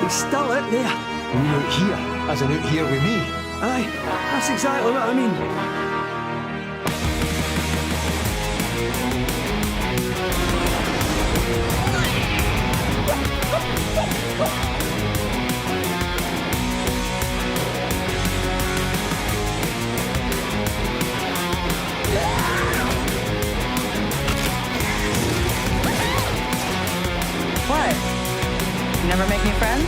He's still out there. You mean out here, as in out here with me? Aye, that's exactly what I mean. What? You never make new friends?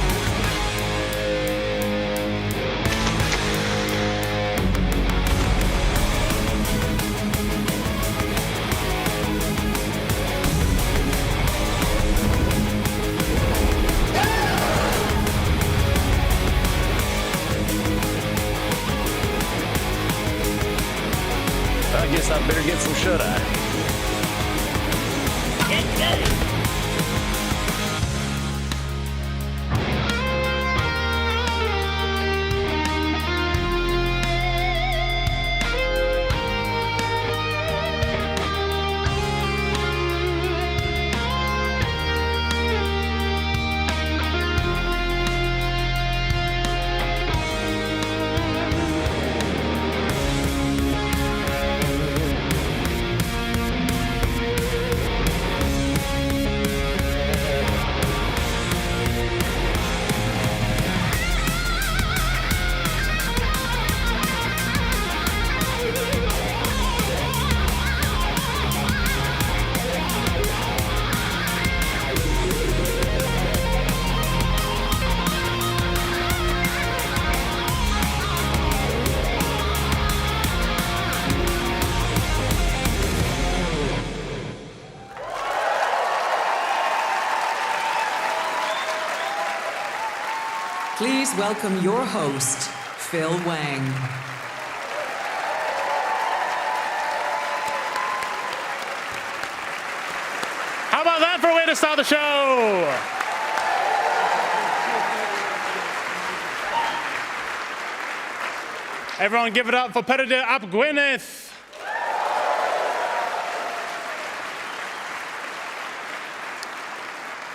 I guess I better get some shut-eye. Please welcome your host, Phil Wang. How about that for a way to start the show? Everyone give it up for Peredur ap Gwyneth.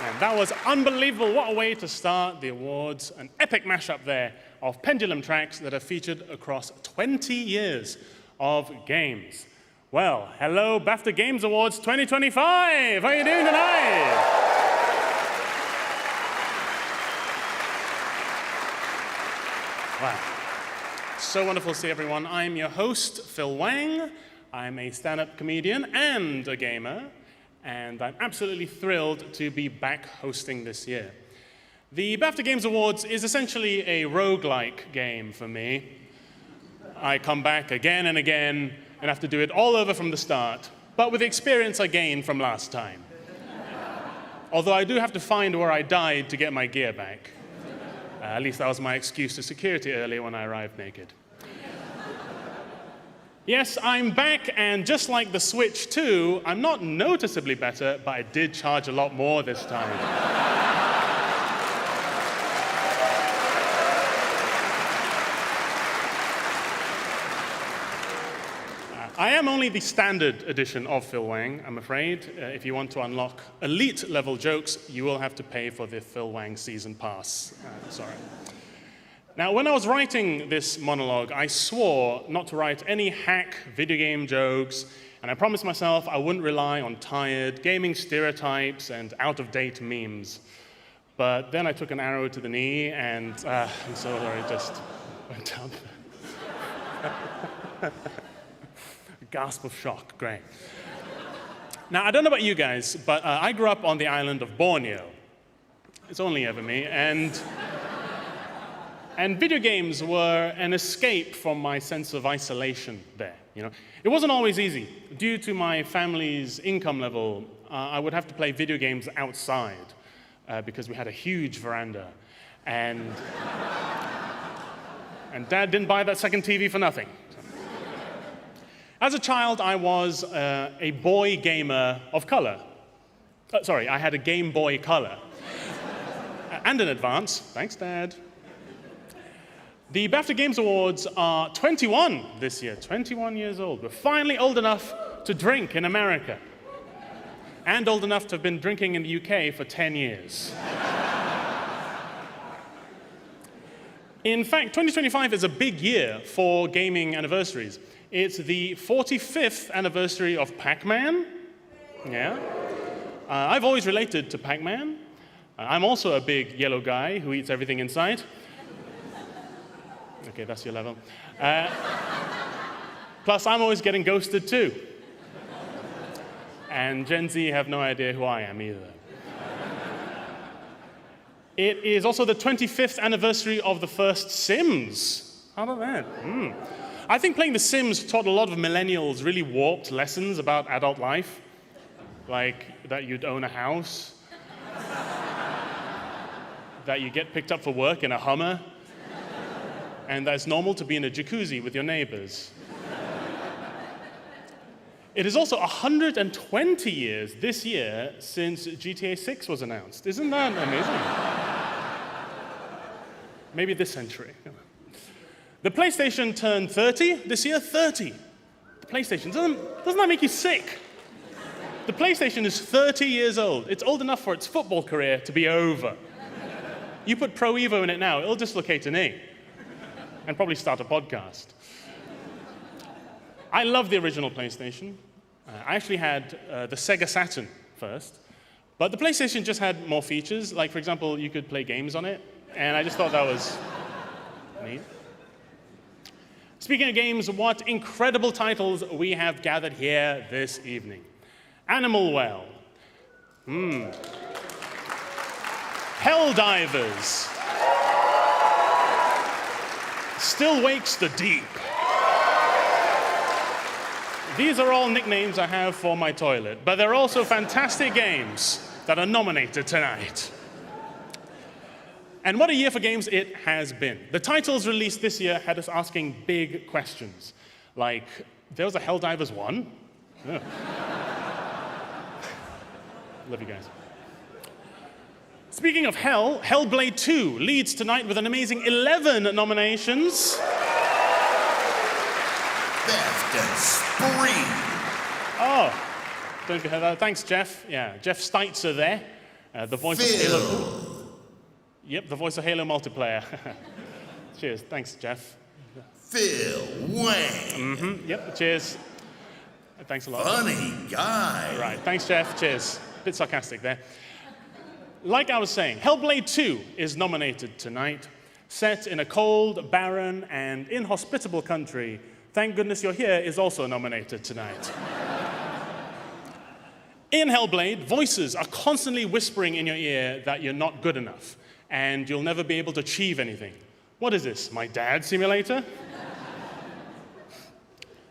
And that was unbelievable. What a way to start the awards. An epic mashup there of pendulum tracks that have featured across 20 years of games. Well, hello, BAFTA Games Awards 2025. How are you doing tonight? Wow. So wonderful to see everyone. I'm your host, Phil Wang. I'm a stand-up comedian and a gamer. And I'm absolutely thrilled to be back hosting this year. The BAFTA Games Awards is essentially a roguelike game for me. I come back again and again and have to do it all over from the start, but with the experience I gained from last time. Although I do have to find where I died to get my gear back. At least that was my excuse to security earlier when I arrived naked. Yes, I'm back, and just like the Switch 2, I'm not noticeably better, but I did charge a lot more this time. I am only the standard edition of Phil Wang, I'm afraid. If you want to unlock elite-level jokes, you will have to pay for the Phil Wang season pass. Sorry. Now, when I was writing this monologue, I swore not to write any hack video game jokes, and I promised myself I wouldn't rely on tired gaming stereotypes and out-of-date memes. But then I took an arrow to the knee, and I'm so sorry, it just went up. A gasp of shock, great. Now, I don't know about you guys, but I grew up on the island of Borneo. It's only ever me, and video games were an escape from my sense of isolation there. It wasn't always easy. Due to my family's income level, I would have to play video games outside because we had a huge veranda. And Dad didn't buy that second TV for nothing. As a child, I was a boy gamer of color. Sorry, I had a Game Boy Color. And an Advance. Thanks, Dad. The BAFTA Games Awards are 21 this year, 21 years old. We're finally old enough to drink in America. And old enough to have been drinking in the UK for 10 years. In fact, 2025 is a big year for gaming anniversaries. It's the 45th anniversary of Pac-Man. Yeah. I've always related to Pac-Man. I'm also a big yellow guy who eats everything in sight. Okay, that's your level. Plus, I'm always getting ghosted too. And Gen Z have no idea who I am either. It is also the 25th anniversary of the first Sims. How about that? I think playing The Sims taught a lot of millennials really warped lessons about adult life. Like that you'd own a house, that you get picked up for work in a Hummer, and that it's normal to be in a jacuzzi with your neighbors. It is also 120 years this year since GTA 6 was announced. Isn't that amazing? Maybe this century. The PlayStation turned 30 this year. 30. The PlayStation. Doesn't that make you sick? The PlayStation is 30 years old. It's old enough for its football career to be over. You put Pro Evo in it now, it'll dislocate a knee and probably start a podcast. I love the original PlayStation. I actually had the Sega Saturn first, but the PlayStation just had more features. Like, for example, you could play games on it, and I just thought that was neat. Speaking of games, what incredible titles we have gathered here this evening. Animal Well. Helldivers. Still Wakes the Deep. These are all nicknames I have for my toilet, but they're also fantastic games that are nominated tonight. And what a year for games it has been. The titles released this year had us asking big questions, like, there was a Helldivers 1? Oh. Love you guys. Speaking of hell, Hellblade 2 leads tonight with an amazing 11 nominations. BAFTA Spree. Oh, don't you hear that? Thanks, Jeff. Yeah, Jeff Steitzer there. The voice of Halo. Yep, the voice of Halo multiplayer. Cheers. Thanks, Jeff. Phil Wang. Yep, cheers. Thanks a lot. Funny guy. Right, thanks, Jeff. Cheers. Bit sarcastic there. Like I was saying, Hellblade 2 is nominated tonight. Set in a cold, barren, and inhospitable country, Thank Goodness You're Here is also nominated tonight. In Hellblade, voices are constantly whispering in your ear that you're not good enough, and you'll never be able to achieve anything. What is this, my dad simulator?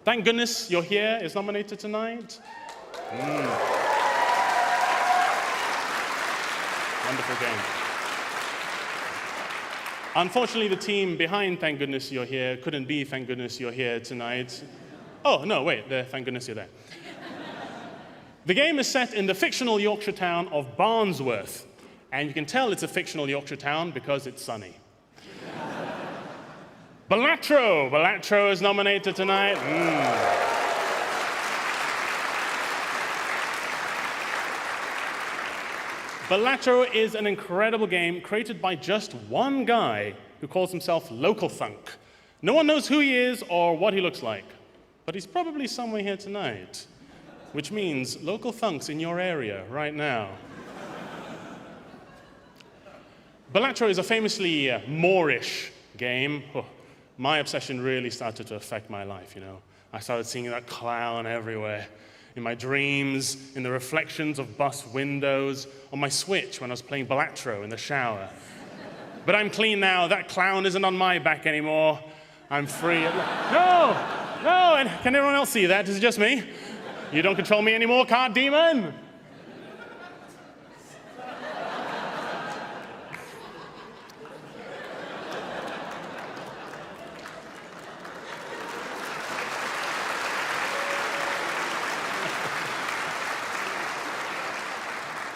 Thank Goodness You're Here is nominated tonight. Wonderful game. Unfortunately, the team behind Thank Goodness You're Here couldn't be Thank Goodness You're Here tonight. Oh, no, wait, thank goodness you're there. The game is set in the fictional Yorkshire town of Barnsworth, and you can tell it's a fictional Yorkshire town because it's sunny. Balatro is nominated tonight. Balatro is an incredible game created by just one guy who calls himself Local Thunk. No one knows who he is or what he looks like, but he's probably somewhere here tonight, which means Local Thunk's in your area right now. Balatro is a famously Moorish game. Oh, my obsession really started to affect my life, you know. I started seeing that clown everywhere. In my dreams, in the reflections of bus windows, on my Switch when I was playing Balatro in the shower. But I'm clean now. That clown isn't on my back anymore. I'm free. No! And can everyone else see that? Is it just me? You don't control me anymore, card demon?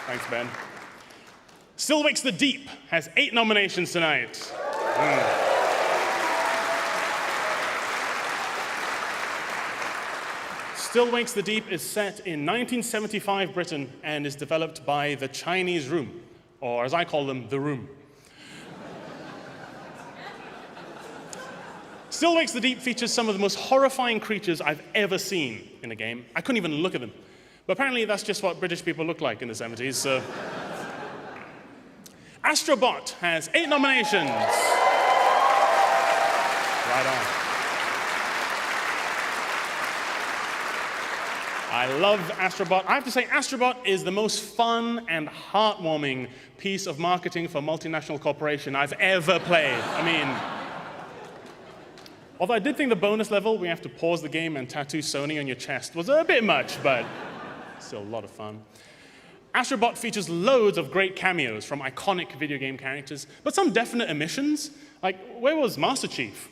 Thanks, Ben. Still Wakes the Deep has 8 nominations tonight. Still Wakes the Deep is set in 1975 Britain and is developed by the Chinese Room, or as I call them, The Room. Still Wakes the Deep features some of the most horrifying creatures I've ever seen in a game. I couldn't even look at them. But apparently that's just what British people looked like in the 70s, so. Astrobot has 8 nominations. Right on. I love Astrobot. I have to say, Astrobot is the most fun and heartwarming piece of marketing for a multinational corporation I've ever played. I mean, although I did think the bonus level, we have to pause the game and tattoo Sony on your chest, was a bit much, but still a lot of fun. Astrobot features loads of great cameos from iconic video game characters, but some definite omissions. Like, where was Master Chief?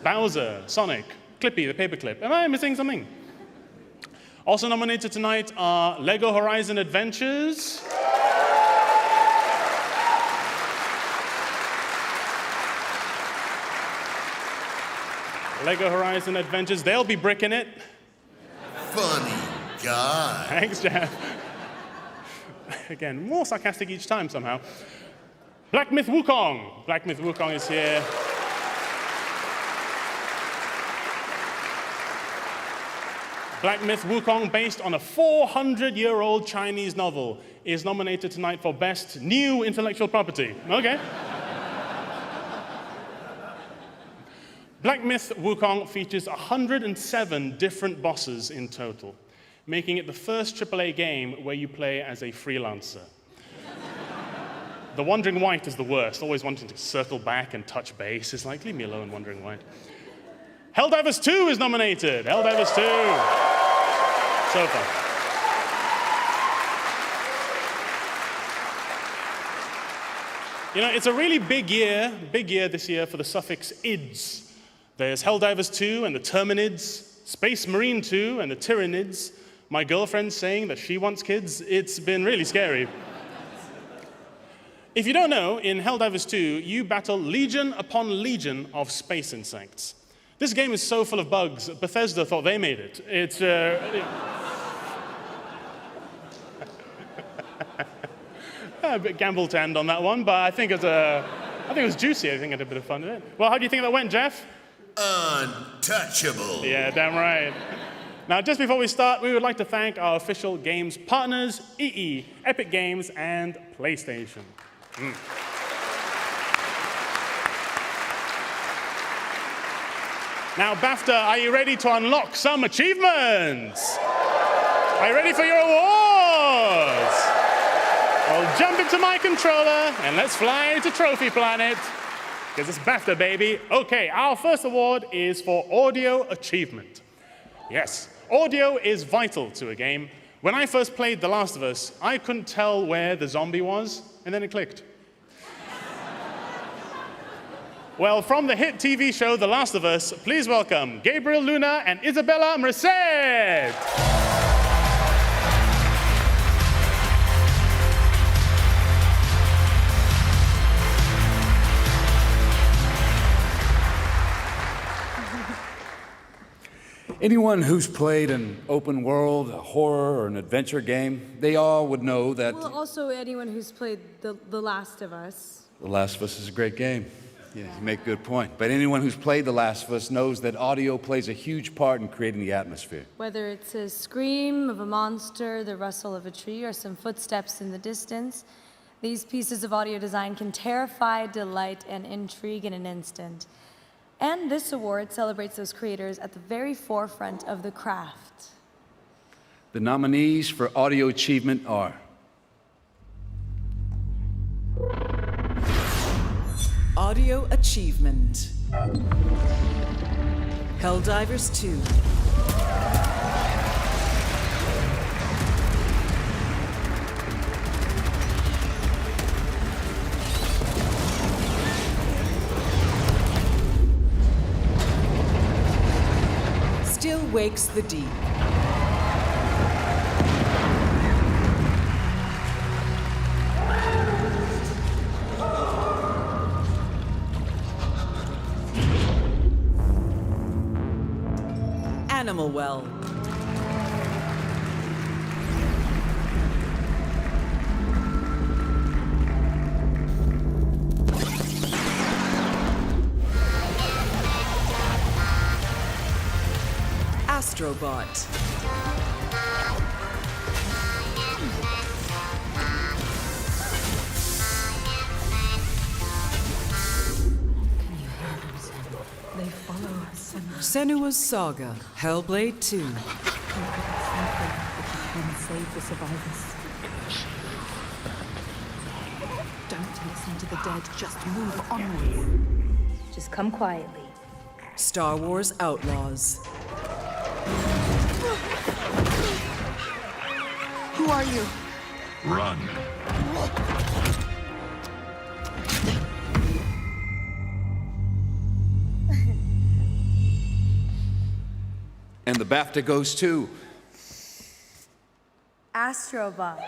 Bowser, Sonic, Clippy, the paperclip. Am I missing something? Also nominated tonight are LEGO Horizon Adventures, LEGO Horizon Adventures, they'll be bricking it. Funny guy. Thanks, Jeff. Again, more sarcastic each time somehow. Black Myth Wukong. Black Myth Wukong is here. Black Myth Wukong, based on a 400-year-old Chinese novel, is nominated tonight for Best New Intellectual Property. Okay. Black Myth Wukong features 107 different bosses in total, making it the first AAA game where you play as a freelancer. The Wandering White is the worst, always wanting to circle back and touch base. It's like, leave me alone, Wandering White. Helldivers 2 is nominated. Helldivers 2. So fun. You know, it's a really big year this year for the suffix ids. There's Helldivers 2 and the Terminids, Space Marine 2 and the Tyranids, my girlfriend saying that she wants kids. It's been really scary. If you don't know, in Helldivers 2, you battle legion upon legion of space insects. This game is so full of bugs, Bethesda thought they made it. It's a bit gamble to end on that one, but I think it was juicy. I think I had a bit of fun in it. Well, how do you think that went, Jeff? Untouchable. Yeah, damn right. Now, just before we start, we would like to thank our official games partners, EE, Epic Games, and PlayStation. Now, BAFTA, are you ready to unlock some achievements? Are you ready for your awards? Well, jump into my controller and let's fly to Trophy Planet, because it's BAFTA, baby. Okay, our first award is for audio achievement. Yes, audio is vital to a game. When I first played The Last of Us, I couldn't tell where the zombie was, and then it clicked. Well, from the hit TV show The Last of Us, please welcome Gabriel Luna and Isabella Merced. Anyone who's played an open world, a horror, or an adventure game, they all would know that Well, also anyone who's played The Last of Us. The Last of Us is a great game. Yeah, you make a good point. But anyone who's played The Last of Us knows that audio plays a huge part in creating the atmosphere. Whether it's a scream of a monster, the rustle of a tree, or some footsteps in the distance, these pieces of audio design can terrify, delight, and intrigue in an instant. And this award celebrates those creators at the very forefront of the craft. The nominees for audio achievement are Audio Achievement. Helldivers 2. Still Wakes the Deep. Animal Well. Astrobot. They follow us. Senua's Saga, Hellblade 2. And save the survivors. Don't listen to the dead, just move onwards. Just come quietly. Star Wars Outlaws. Who are you? Run. And the BAFTA goes to... Astrobot.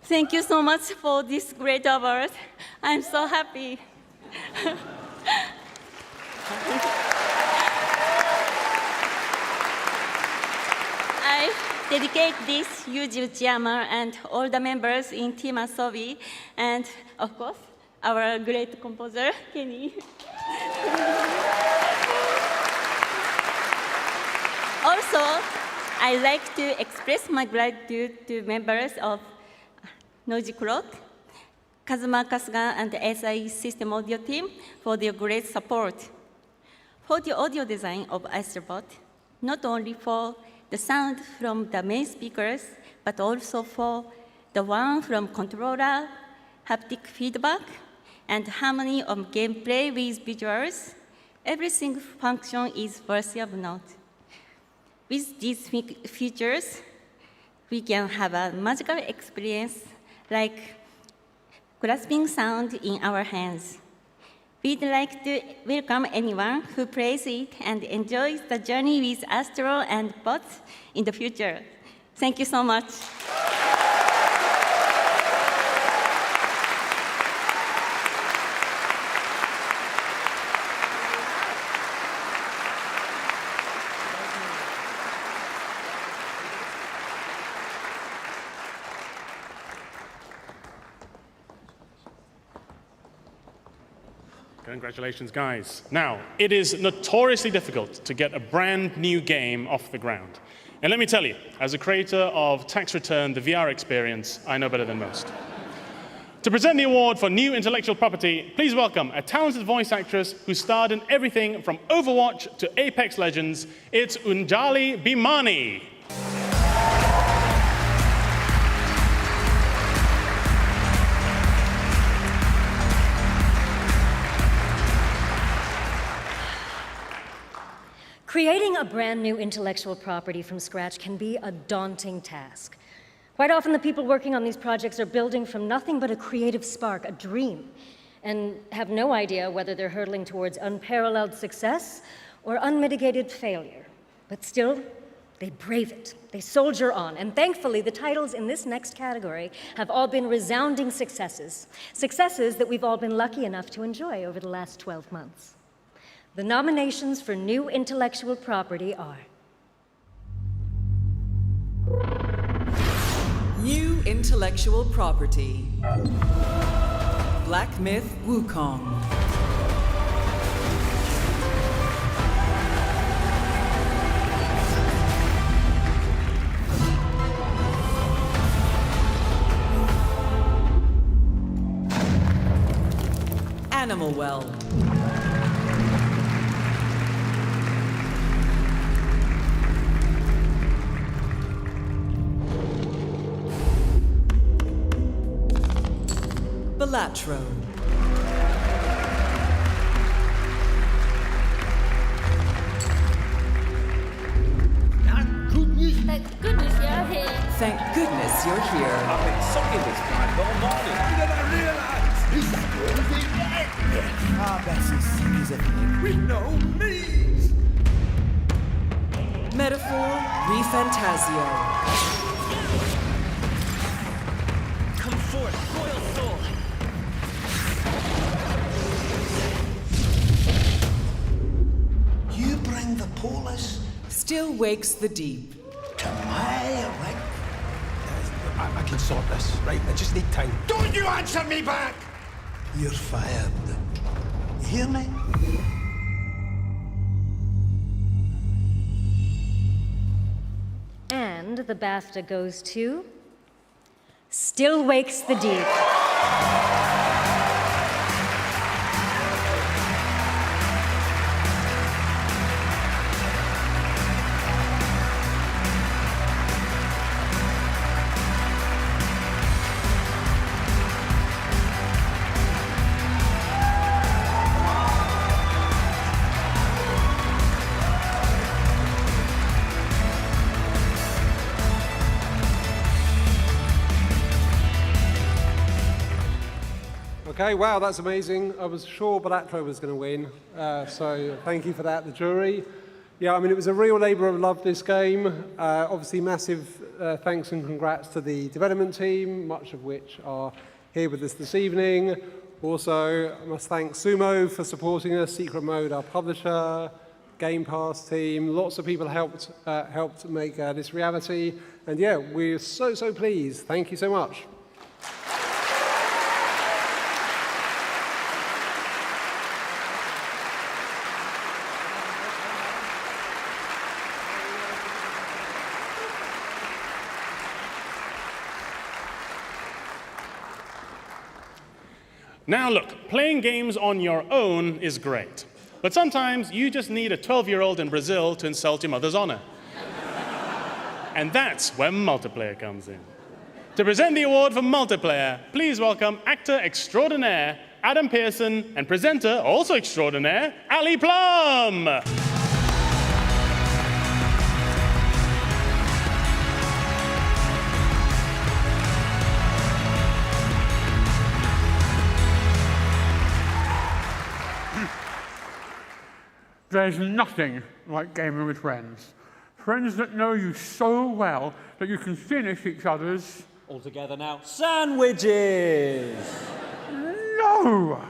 Thank you so much for this great award. I'm so happy. I dedicate this huge jammer and all the members in Team Asobi, and of course, our great composer, Kenny. Also, I'd like to express my gratitude to members of Noisy Clock, Kazuma Kasuga, and the SI System Audio team for their great support. For the audio design of Astrobot, not only for the sound from the main speakers, but also for the one from controller, haptic feedback, and harmony of gameplay with visuals, every single function is worthy of note. With these features, we can have a magical experience like grasping sound in our hands. We'd like to welcome anyone who plays it and enjoys the journey with Astro and bots in the future. Thank you so much. Congratulations, guys. Now, it is notoriously difficult to get a brand new game off the ground. And let me tell you, as a creator of Tax Return, the VR experience, I know better than most. To present the award for new intellectual property, please welcome a talented voice actress who starred in everything from Overwatch to Apex Legends. It's Anjali Bhimani. Creating a brand new intellectual property from scratch can be a daunting task. Quite often the people working on these projects are building from nothing but a creative spark, a dream, and have no idea whether they're hurtling towards unparalleled success or unmitigated failure. But still, they brave it, they soldier on, and thankfully the titles in this next category have all been resounding successes, successes that we've all been lucky enough to enjoy over the last 12 months. The nominations for new intellectual property are New intellectual property. Black Myth Wukong. Animal Well. Balatro. Thank goodness you're here. Thank goodness you're here. I've been sucking this plant all morning. Did I realize? Is that the only thing? Ah, Bessie, sick as a pig. We know me! Metaphor Refantasio. Come forth, royal soul. You bring the polis Still wakes the deep. to my right. I can sort this, right? I just need time. Don't you answer me back! You're fired. You hear me? And the BAFTA goes to Still Wakes the Deep. Okay, wow, that's amazing. I was sure Balatro was going to win, so thank you for that, the jury. Yeah, I mean, it was a real labour of love, this game. Obviously, massive thanks and congrats to the development team, much of which are here with us this evening. Also, I must thank Sumo for supporting us, Secret Mode, our publisher, Game Pass team. Lots of people helped make this reality. And yeah, we're so pleased. Thank you so much. Now look, playing games on your own is great. But sometimes you just need a 12-year-old in Brazil to insult your mother's honor. And that's where multiplayer comes in. To present the award for multiplayer, please welcome actor extraordinaire Adam Pearson and presenter, also extraordinaire, Ali Plum. There's nothing like gaming with friends. Friends that know you so well that you can finish each other's... All together now. Sandwiches! No!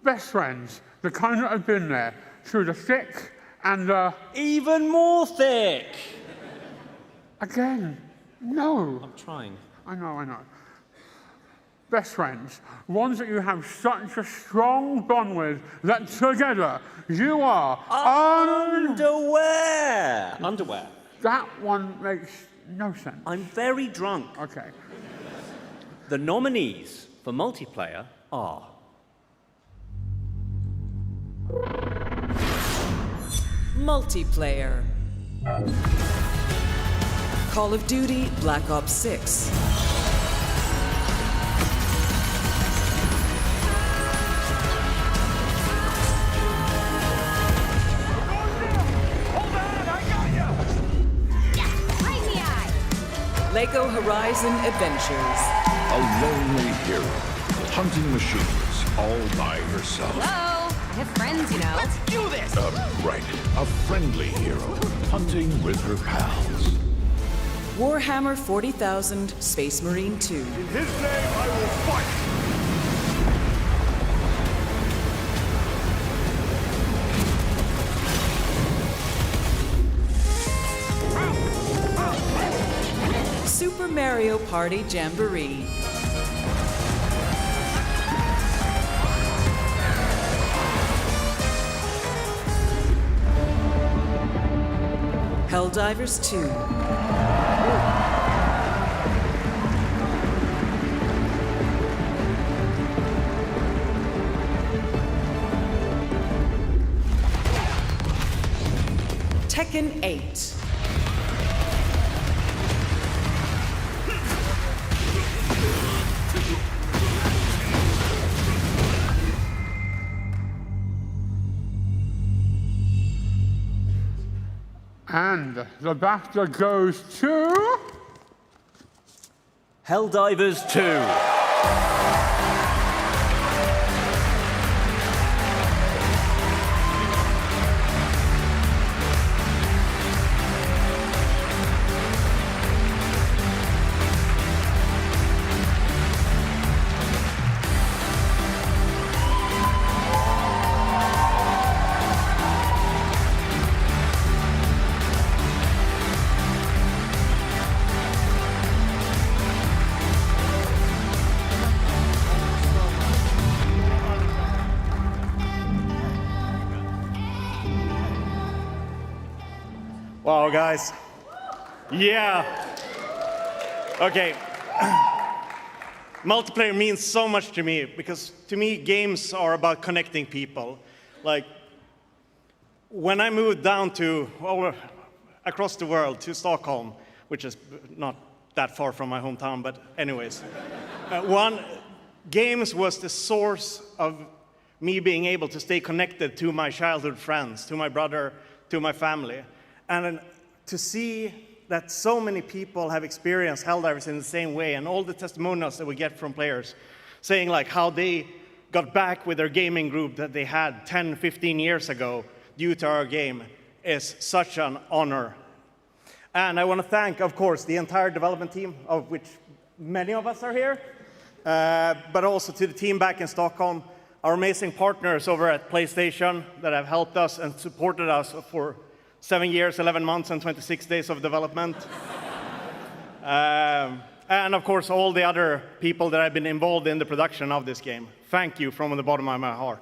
Best friends, the kind that have been there through the thick and the... Even more thick! Again, no. I'm trying. I know. Best friends, ones that you have such a strong bond with that together you are underwear. Underwear. That one makes no sense. I'm very drunk. Okay. The nominees for multiplayer are Multiplayer. Call of Duty Black Ops 6. Lego Horizon Adventures. A lonely hero, hunting machines all by herself. Hello? I have friends, you know. Let's do this! Right, a friendly hero, hunting with her pals. Warhammer 40,000 Space Marine 2. In his name I will fight! Super Mario Party Jamboree. Helldivers 2. Tekken 8. And the BAFTA goes to... Helldivers 2. Wow, guys. Yeah. Okay. Multiplayer means so much to me because to me, games are about connecting people. Like, when I moved down to, across the world to Stockholm, which is not that far from my hometown, but anyways, games was the source of me being able to stay connected to my childhood friends, to my brother, to my family. And to see that so many people have experienced Helldivers in the same way, and all the testimonials that we get from players saying like how they got back with their gaming group that they had 10, 15 years ago due to our game is such an honor. And I want to thank, of course, the entire development team, of which many of us are here, but also to the team back in Stockholm, our amazing partners over at PlayStation that have helped us and supported us for 7 years, 11 months, and 26 days of development. And of course, all the other people that have been involved in the production of this game. Thank you from the bottom of my heart.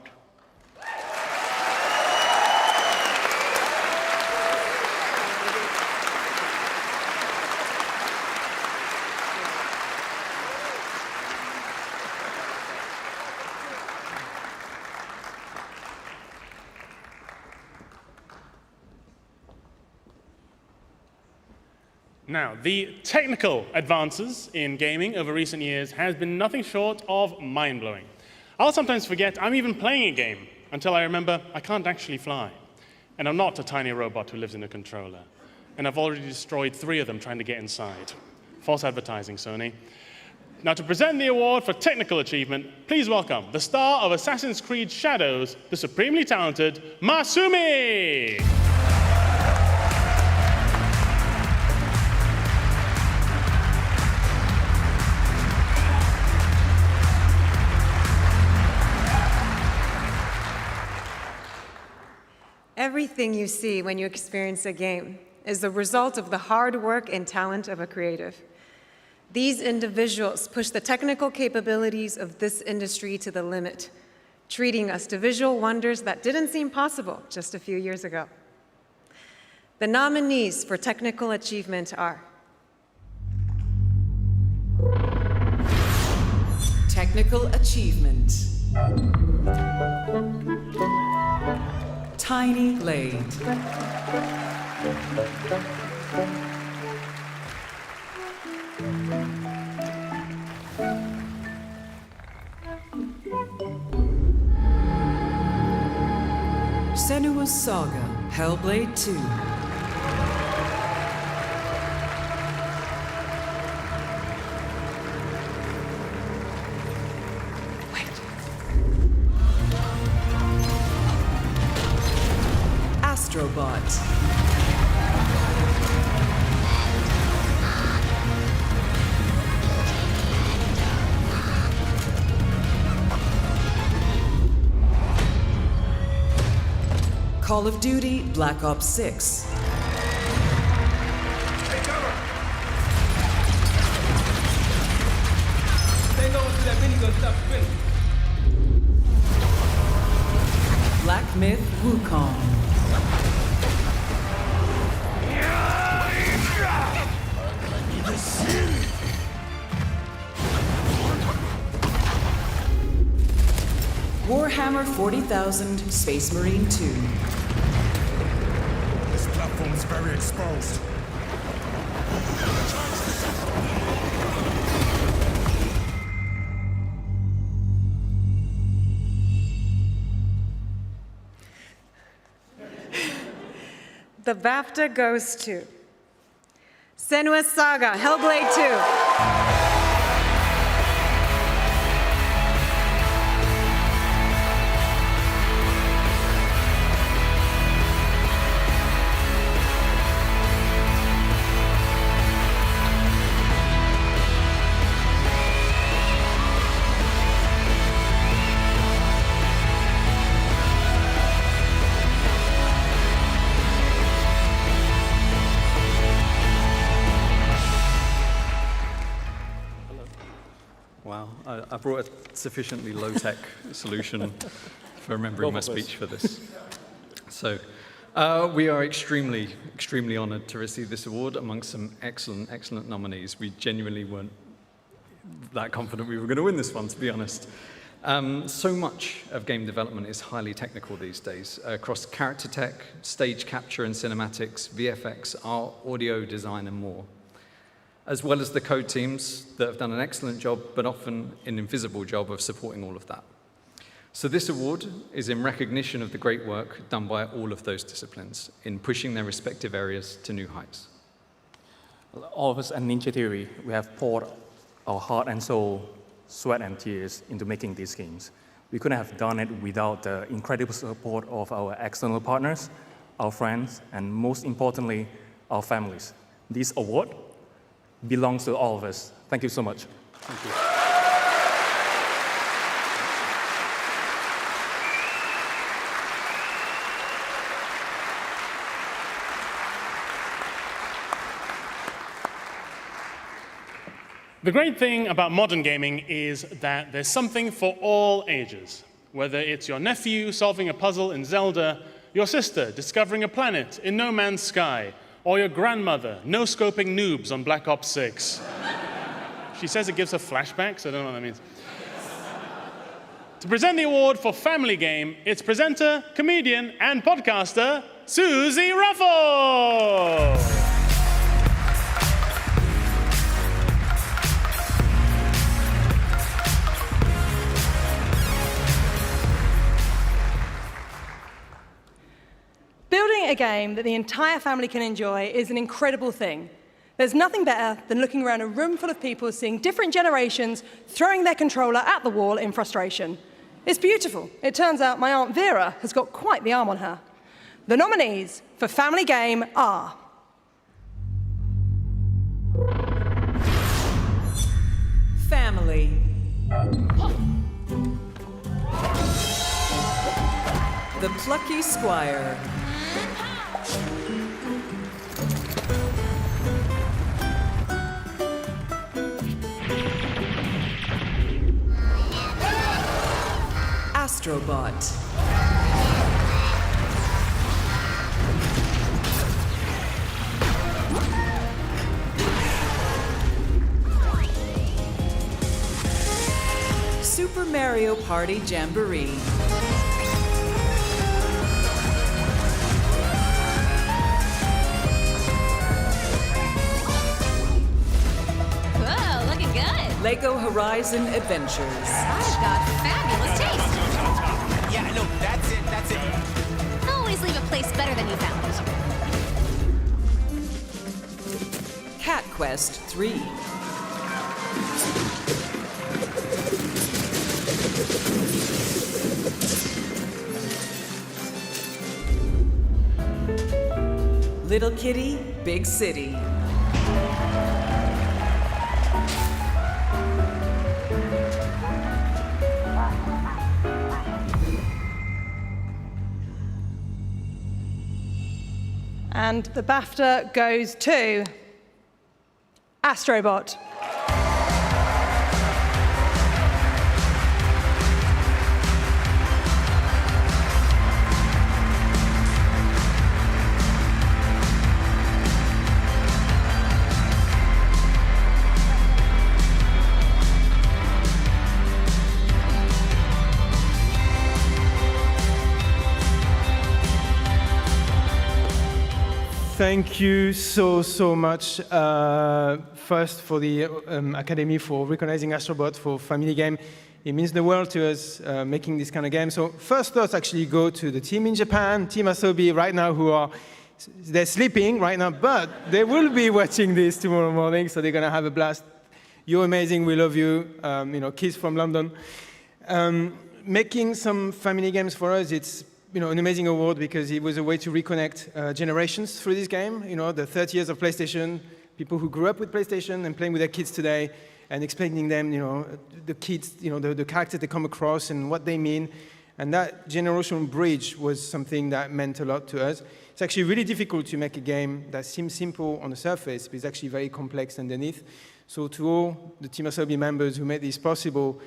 Now, the technical advances in gaming over recent years has been nothing short of mind-blowing. I'll sometimes forget I'm even playing a game until I remember I can't actually fly. And I'm not a tiny robot who lives in a controller. And I've already destroyed 3 of them trying to get inside. False advertising, Sony. Now, to present the award for technical achievement, please welcome the star of Assassin's Creed Shadows, the supremely talented Masumi! Everything you see when you experience a game is the result of the hard work and talent of a creative. These individuals push the technical capabilities of this industry to the limit, treating us to visual wonders that didn't seem possible just a few years ago. The nominees for technical achievement are Technical achievement. Tiny Blade. Senua's Saga, Hellblade 2. Astrobot. Call of Duty Black Ops 6. Black Myth Wukong. Warhammer 40,000 Space Marine 2. This platform is very exposed. The BAFTA goes to Senua's Saga, Hellblade 2. Wow, I brought a sufficiently low-tech solution for remembering my speech for this. So, We are extremely, extremely honored to receive this award amongst some excellent, excellent nominees. We genuinely weren't that confident we were going to win this one, to be honest. So much of game development is highly technical these days, across character tech, stage capture and cinematics, VFX, art, audio design, and more, as well as the code teams that have done an excellent job, but often an invisible job of supporting all of that. So this award is in recognition of the great work done by all of those disciplines in pushing their respective areas to new heights. All of us at Ninja Theory, we have poured our heart and soul, sweat and tears into making these games. We couldn't have done it without the incredible support of our external partners, our friends, and most importantly, our families. This award belongs to all of us. Thank you so much. Thank you. The great thing about modern gaming is that there's something for all ages. Whether it's your nephew solving a puzzle in Zelda, your sister discovering a planet in No Man's Sky, or your grandmother no-scoping noobs on Black Ops 6. She says it gives her flashbacks, I don't know what that means. To present the award for Family Game, it's presenter, comedian, and podcaster, Susie Ruffle! Building a game that the entire family can enjoy is an incredible thing. There's nothing better than looking around a room full of people seeing different generations throwing their controller at the wall in frustration. It's beautiful. It turns out my Aunt Vera has got quite the arm on her. The nominees for Family Game are Family. The Plucky Squire. Astrobot. Super Mario Party Jamboree. Whoa, looking good. Lego Horizon Adventures. I've got fabulous taste. Yeah, no, that's it. Always leave a place better than you found. Cat Quest 3. Little Kitty, Big City. And the BAFTA goes to Astrobot. Thank you so much. First, for the Academy for recognizing Astrobot for Family Game. It means the world to us making this kind of game. So first thoughts actually go to the team in Japan, Team Asobi right now, they're sleeping right now, but they will be watching this tomorrow morning, so they're going to have a blast. You're amazing, we love you, kids from London. Making some family games for us, it's an amazing award because it was a way to reconnect generations through this game. The 30 years of PlayStation, people who grew up with PlayStation and playing with their kids today and explaining them, the kids, the characters they come across and what they mean. And that generational bridge was something that meant a lot to us. It's actually really difficult to make a game that seems simple on the surface, but it's actually very complex underneath. So to all the Team Asobi members who made this possible,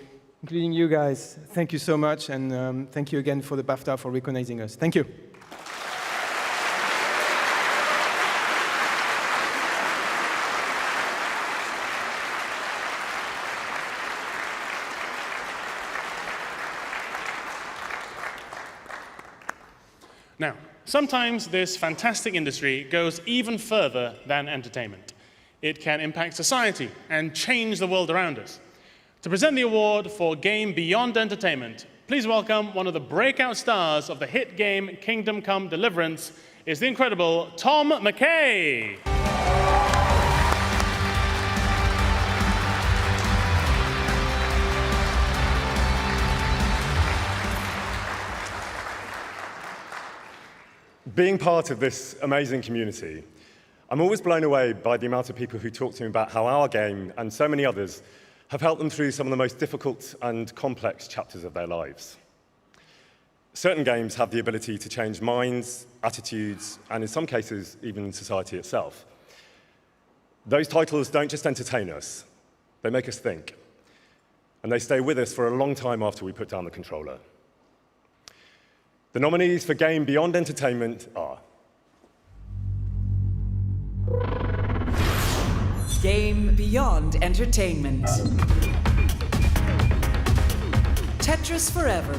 including you guys, thank you so much, and thank you again for the BAFTA for recognizing us. Thank you. Now, sometimes this fantastic industry goes even further than entertainment. It can impact society and change the world around us. To present the award for Game Beyond Entertainment, please welcome one of the breakout stars of the hit game Kingdom Come Deliverance, is the incredible Tom McKay. Being part of this amazing community, I'm always blown away by the amount of people who talk to me about how our game and so many others have helped them through some of the most difficult and complex chapters of their lives. Certain games have the ability to change minds, attitudes, and in some cases, even society itself. Those titles don't just entertain us, they make us think. And they stay with us for a long time after we put down the controller. The nominees for Game Beyond Entertainment are Game Beyond Entertainment. Tetris Forever.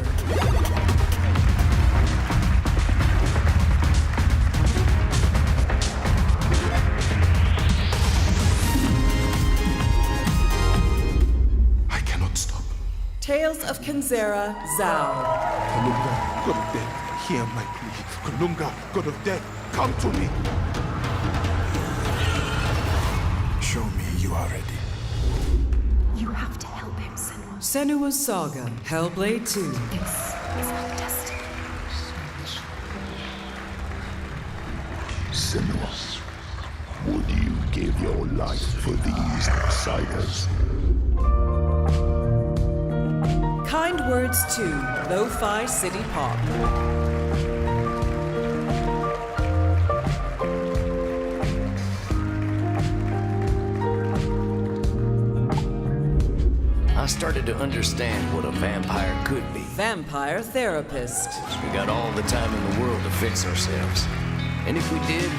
I cannot stop. Tales of Kanzera, Zao. Kalunga, God of Death, hear my plea. Kalunga, God of Death, come to me. Show me you are ready. You have to help him, Senua. Senua's Saga, Hellblade 2. This is our destiny. Senua, would you give your life for these outsiders? Kind Words 2, Lo-Fi City Pop. I started to understand what a vampire could be. Vampire Therapist. We got all the time in the world to fix ourselves. And if we did,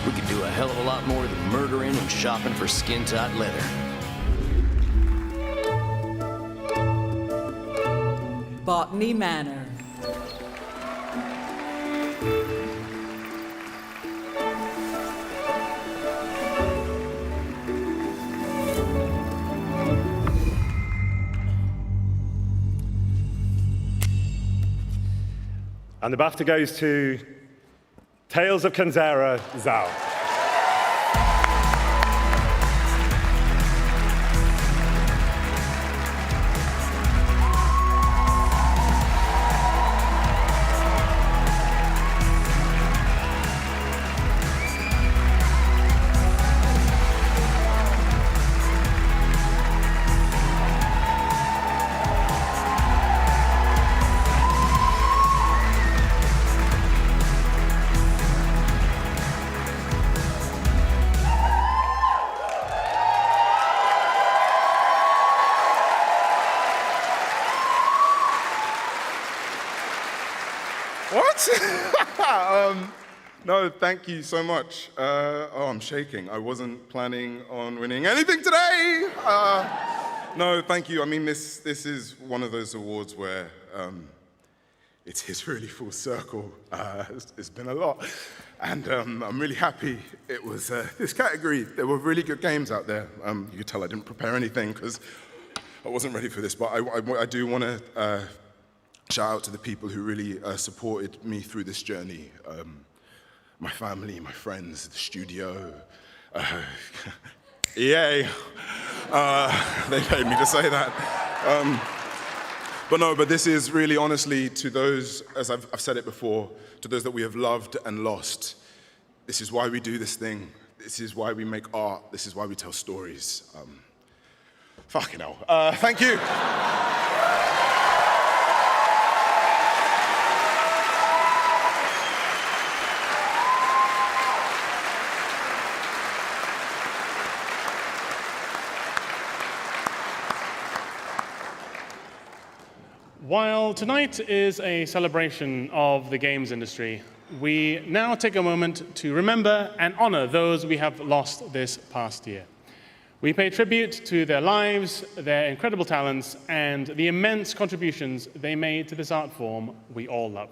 we could do a hell of a lot more than murdering and shopping for skin-tight leather. Botany Manor. And the BAFTA goes to Tales of Kanzera, Zao. No, thank you so much. I'm shaking. I wasn't planning on winning anything today. No, thank you. I mean, this is one of those awards where it is really full circle. It's been a lot. And I'm really happy it was this category. There were really good games out there. You could tell I didn't prepare anything because I wasn't ready for this. But I do want to shout out to the people who really supported me through this journey. My family, my friends, the studio. EA. They paid me to say that. But this is really honestly to those, as I've said it before, to those that we have loved and lost. This is why we do this thing. This is why we make art. This is why we tell stories. Fucking hell. Thank you. While tonight is a celebration of the games industry, we now take a moment to remember and honor those we have lost this past year. We pay tribute to their lives, their incredible talents, and the immense contributions they made to this art form we all love.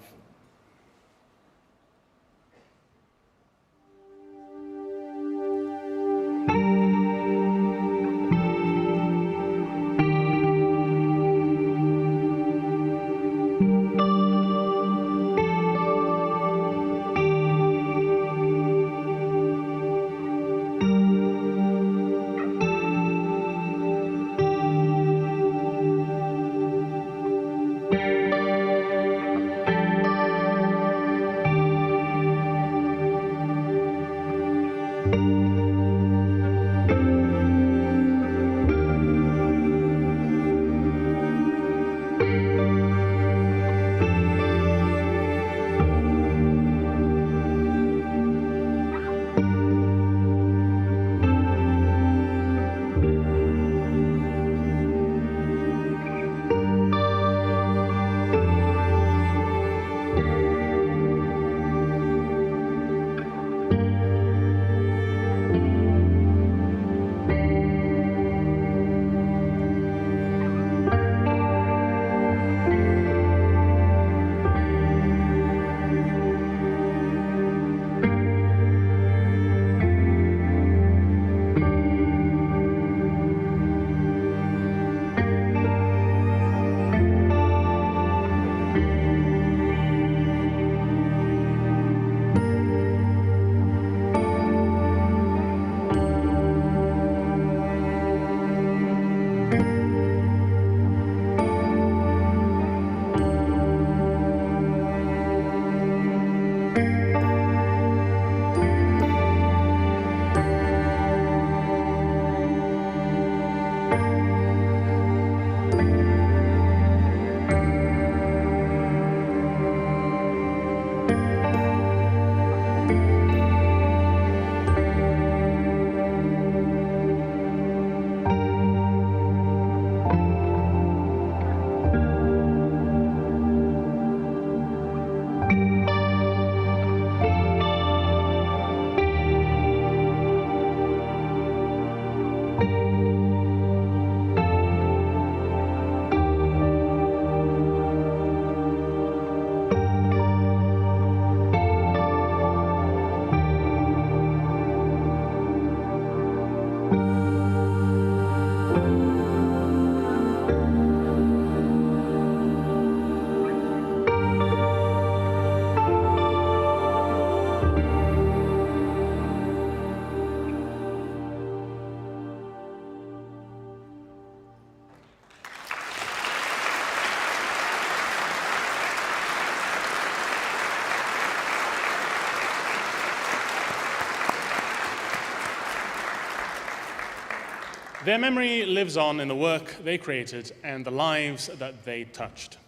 Their memory lives on in the work they created and the lives that they touched.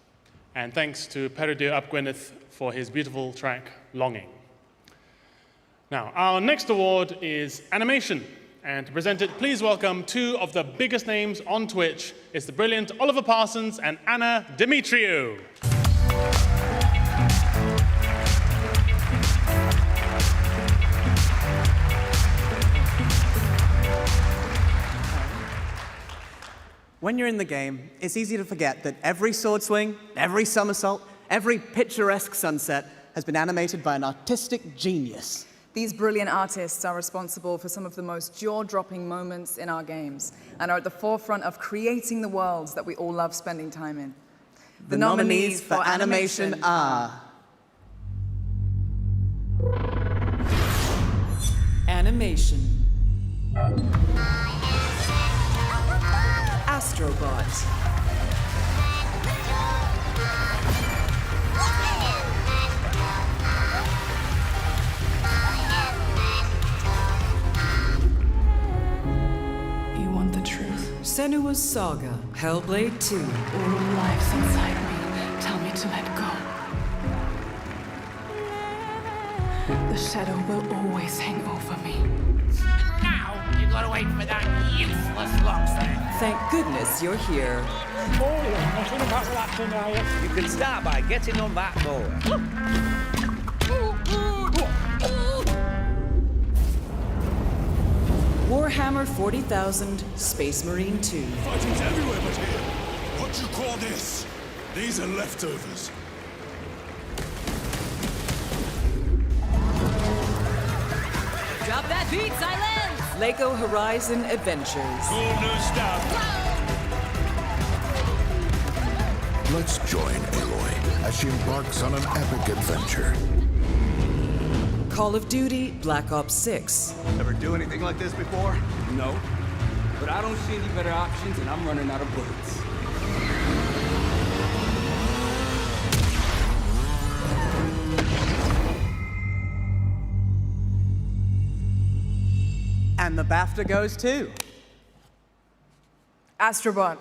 And thanks to Peredur Ap Gwynedd for his beautiful track, Longing. Now, our next award is Animation. And to present it, please welcome two of the biggest names on Twitch. It's the brilliant Oliver Parsons and Anna Dimitriou. When you're in the game, it's easy to forget that every sword swing, every somersault, every picturesque sunset has been animated by an artistic genius. These brilliant artists are responsible for some of the most jaw-dropping moments in our games and are at the forefront of creating the worlds that we all love spending time in. The nominees for animation are... Animation. Astrobot. You want the truth? Senua's Saga, Hellblade 2. All lives inside me tell me to let go. The shadow will always hang over me. Now, you gotta wait for that useless lobster. Thank goodness you're here. Nothing about that tonight. You can start by getting on that mower. Warhammer 40,000, Space Marine 2. Fighting's everywhere but here. What do you call this? These are leftovers. Drop that beat, silence! Lego Horizon Adventures. Cool new stuff. Let's join Aloy as she embarks on an epic adventure. Call of Duty Black Ops 6. Ever do anything like this before? No. But I don't see any better options and I'm running out of bullets. And the BAFTA goes to... Astrobot.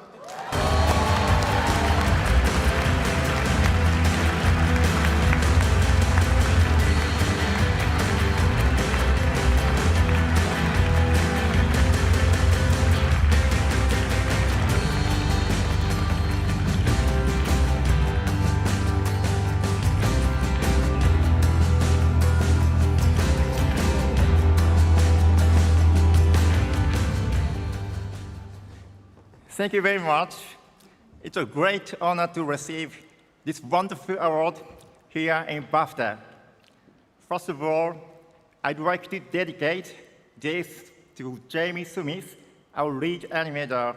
Thank you very much. It's a great honor to receive this wonderful award here in BAFTA. First of all, I'd like to dedicate this to Jamie Smith, our lead animator,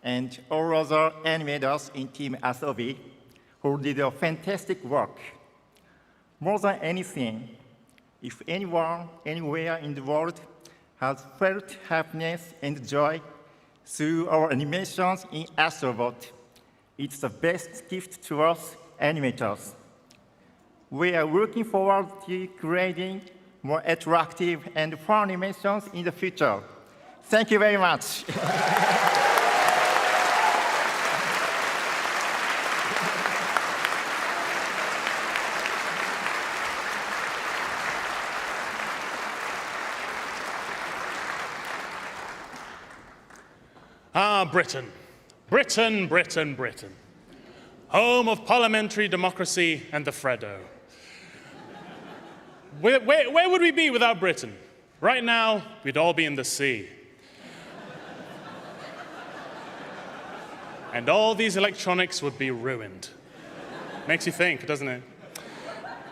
and all other animators in Team Asobi, who did a fantastic work. More than anything, if anyone, anywhere in the world has felt happiness and joy through our animations in Astrobot, it's the best gift to us animators. We are looking forward to creating more attractive and fun animations in the future. Thank you very much. Ah, Britain. Britain, Britain, Britain. Home of parliamentary democracy and the Freddo. Where would we be without Britain? Right now, we'd all be in the sea. And all these electronics would be ruined. Makes you think, doesn't it?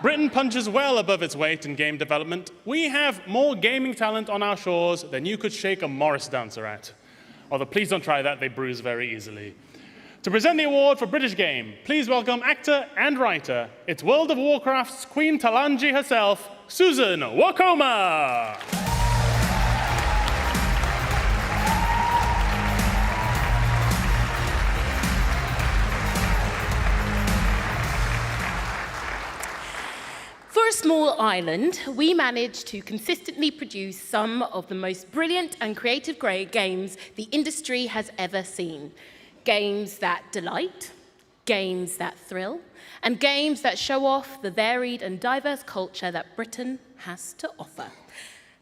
Britain punches well above its weight in game development. We have more gaming talent on our shores than you could shake a Morris dancer at. Although please don't try that, they bruise very easily. To present the award for British Game, please welcome actor and writer, it's World of Warcraft's Queen Talanji herself, Susan Wokoma. For a small island, we managed to consistently produce some of the most brilliant and creative games the industry has ever seen. Games that delight, games that thrill, and games that show off the varied and diverse culture that Britain has to offer.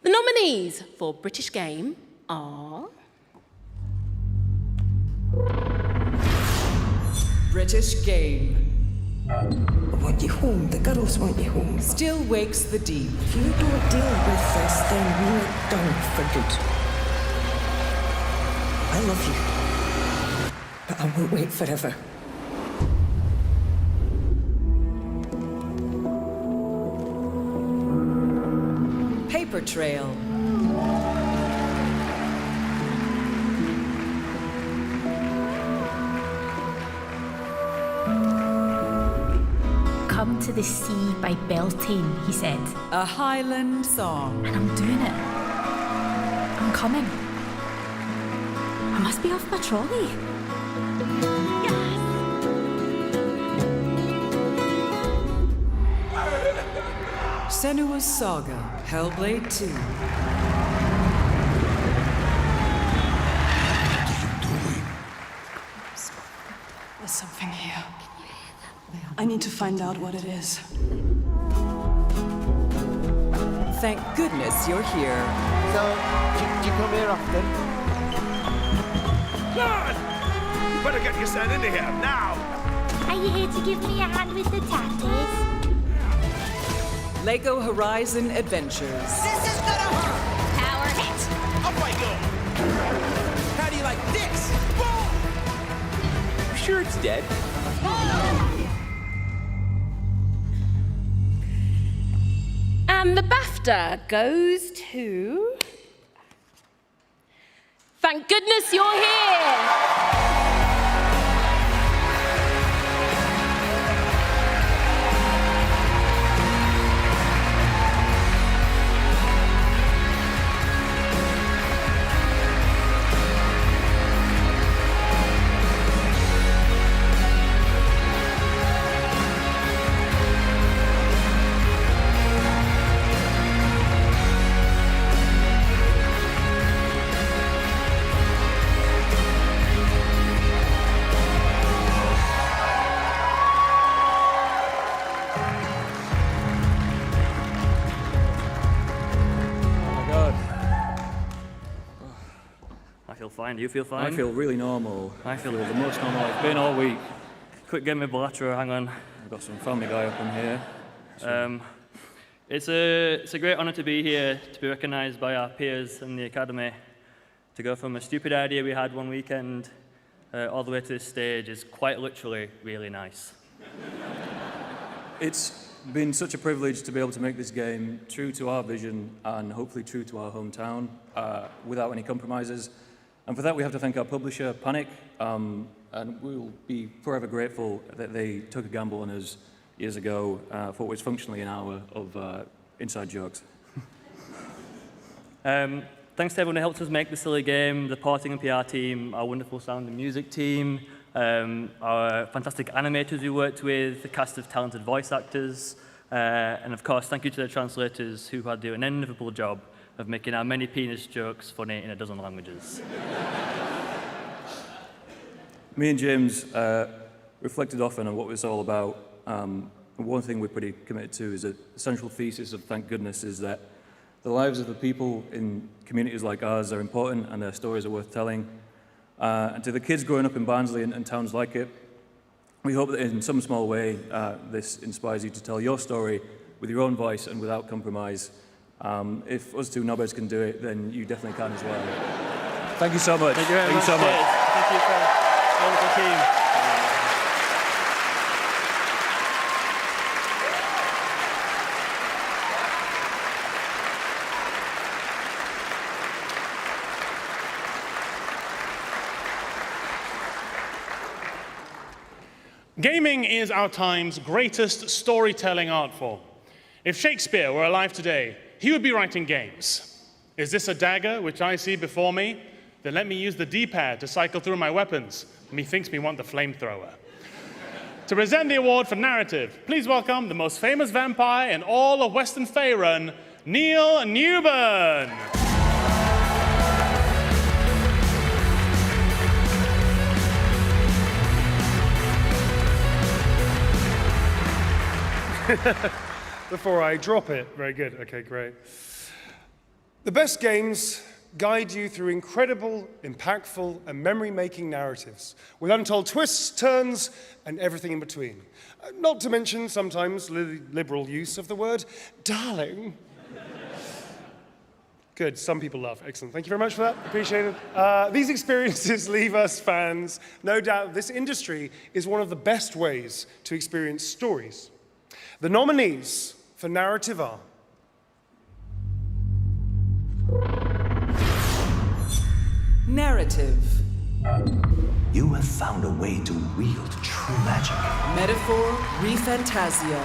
The nominees for British Game are... British Game. I want you home. The girls want you home. Still wakes the deep. If you don't deal with this, then we're done for good. I love you, but I won't wait forever. Paper Trail. Come to the sea by Beltane, he said. A Highland song. And I'm doing it. I'm coming. I must be off my trolley. Senua's Saga, Hellblade 2. There's something here. I need to find out what it is. Thank goodness you're here. So, do you come here often? Lord! You better get your son into here, now! Are you here to give me a hand with the tattoos? Lego Horizon Adventures. This is gonna hurt! Power hit! Up I go! How do you like this? Boom! You sure it's dead? And the BAFTA goes to... Thank goodness you're here! Fine. Do you feel fine? I feel really normal. I feel the most normal I've been all week. Quick, get my bilateral, hang on. I've got some Family Guy up in here. It's a great honour to be here, to be recognised by our peers in the Academy. To go from a stupid idea we had one weekend all the way to this stage is quite literally really nice. It's been such a privilege to be able to make this game true to our vision and hopefully true to our hometown without any compromises. And for that, we have to thank our publisher, Panic, and we'll be forever grateful that they took a gamble on us years ago for what was functionally an hour of inside jokes. Thanks to everyone who helped us make the silly game, the porting and PR team, our wonderful sound and music team, our fantastic animators we worked with, the cast of talented voice actors, and of course, thank you to the translators who had the inevitable job of making our many penis jokes funny in a dozen languages. Me and James reflected often on what it's all about. One thing we're pretty committed to is that the central thesis of Thank Goodness is that the lives of the people in communities like ours are important and their stories are worth telling. And to the kids growing up in Barnsley and towns like it, we hope that in some small way this inspires you to tell your story with your own voice and without compromise. If us two knobheads can do it, then you definitely can as well. Thank you so much. Thank you very much. Thank you for the wonderful team. Gaming is our time's greatest storytelling art form. If Shakespeare were alive today, he would be writing games. Is this a dagger which I see before me? Then let me use the D-pad to cycle through my weapons. Methinks me want the flamethrower. to present the award for narrative, please welcome the most famous vampire in all of Western Faerun, Neil Newburn. Before I drop it. Very good. Okay, great. The best games guide you through incredible, impactful, and memory-making narratives with untold twists, turns, and everything in between. Not to mention sometimes liberal use of the word darling. Good, some people laugh. Excellent. Thank you very much for that. Appreciate it. These experiences leave us fans no doubt this industry is one of the best ways to experience stories. The nominees for narrative are Narrative. You have found a way to wield true magic. Metaphor Refantasio.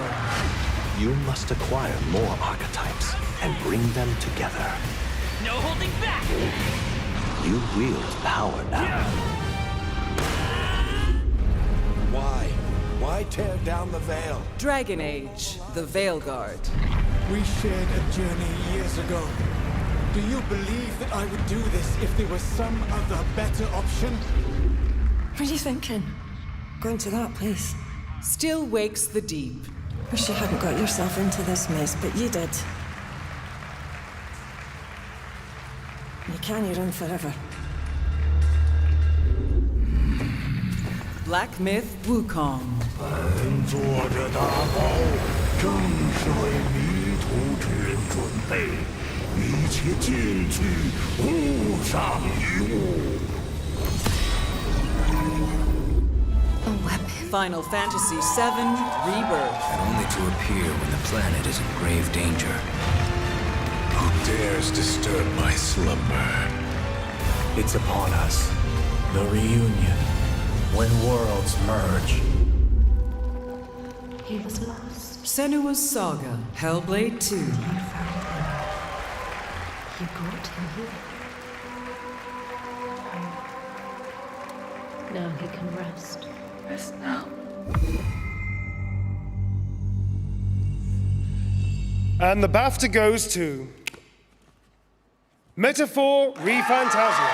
You must acquire more archetypes and bring them together. No holding back! You wield power now. Why? Why tear down the veil? Dragon Age, the Veil Guard. We shared a journey years ago. Do you believe that I would do this if there was some other better option? What are you thinking? Going to that place? Still Wakes the Deep. Wish you hadn't got yourself into this mess, but you did. You can't run forever. Black Myth Wukong. 本座的大宝正是为迷途之人准备，一切进去，勿上一物。 Final Fantasy VII Rebirth. And only to appear when the planet is in grave danger. Who dares disturb my slumber? It's upon us. The reunion. When worlds merge. He was lost. Senua's Saga Hellblade 2. You brought him here. Now he can rest. Rest now. And the BAFTA goes to Metaphor Refantasio.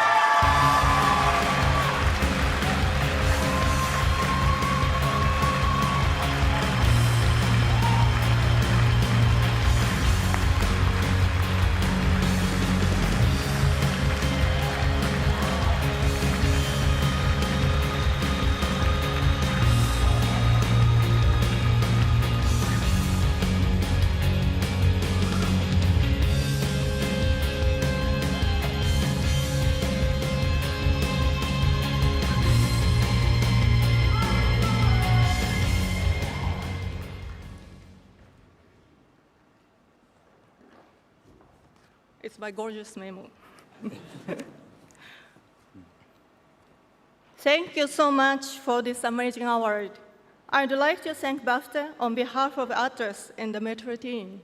It's my gorgeous memo. Thank you so much for this amazing award. I'd like to thank BAFTA on behalf of actors and the Metro team.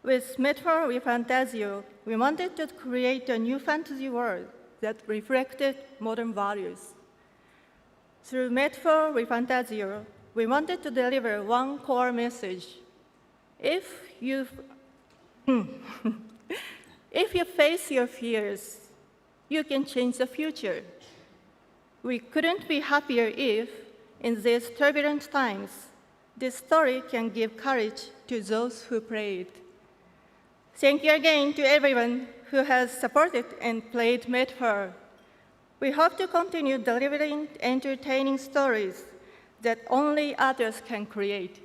With Metaphor Refantasio, we wanted to create a new fantasy world that reflected modern values. Through Metaphor Refantasio, we wanted to deliver one core message. If you face your fears, you can change the future. We couldn't be happier if, in these turbulent times, this story can give courage to those who play it. Thank you again to everyone who has supported and played Metaphor. We hope to continue delivering entertaining stories that only others can create.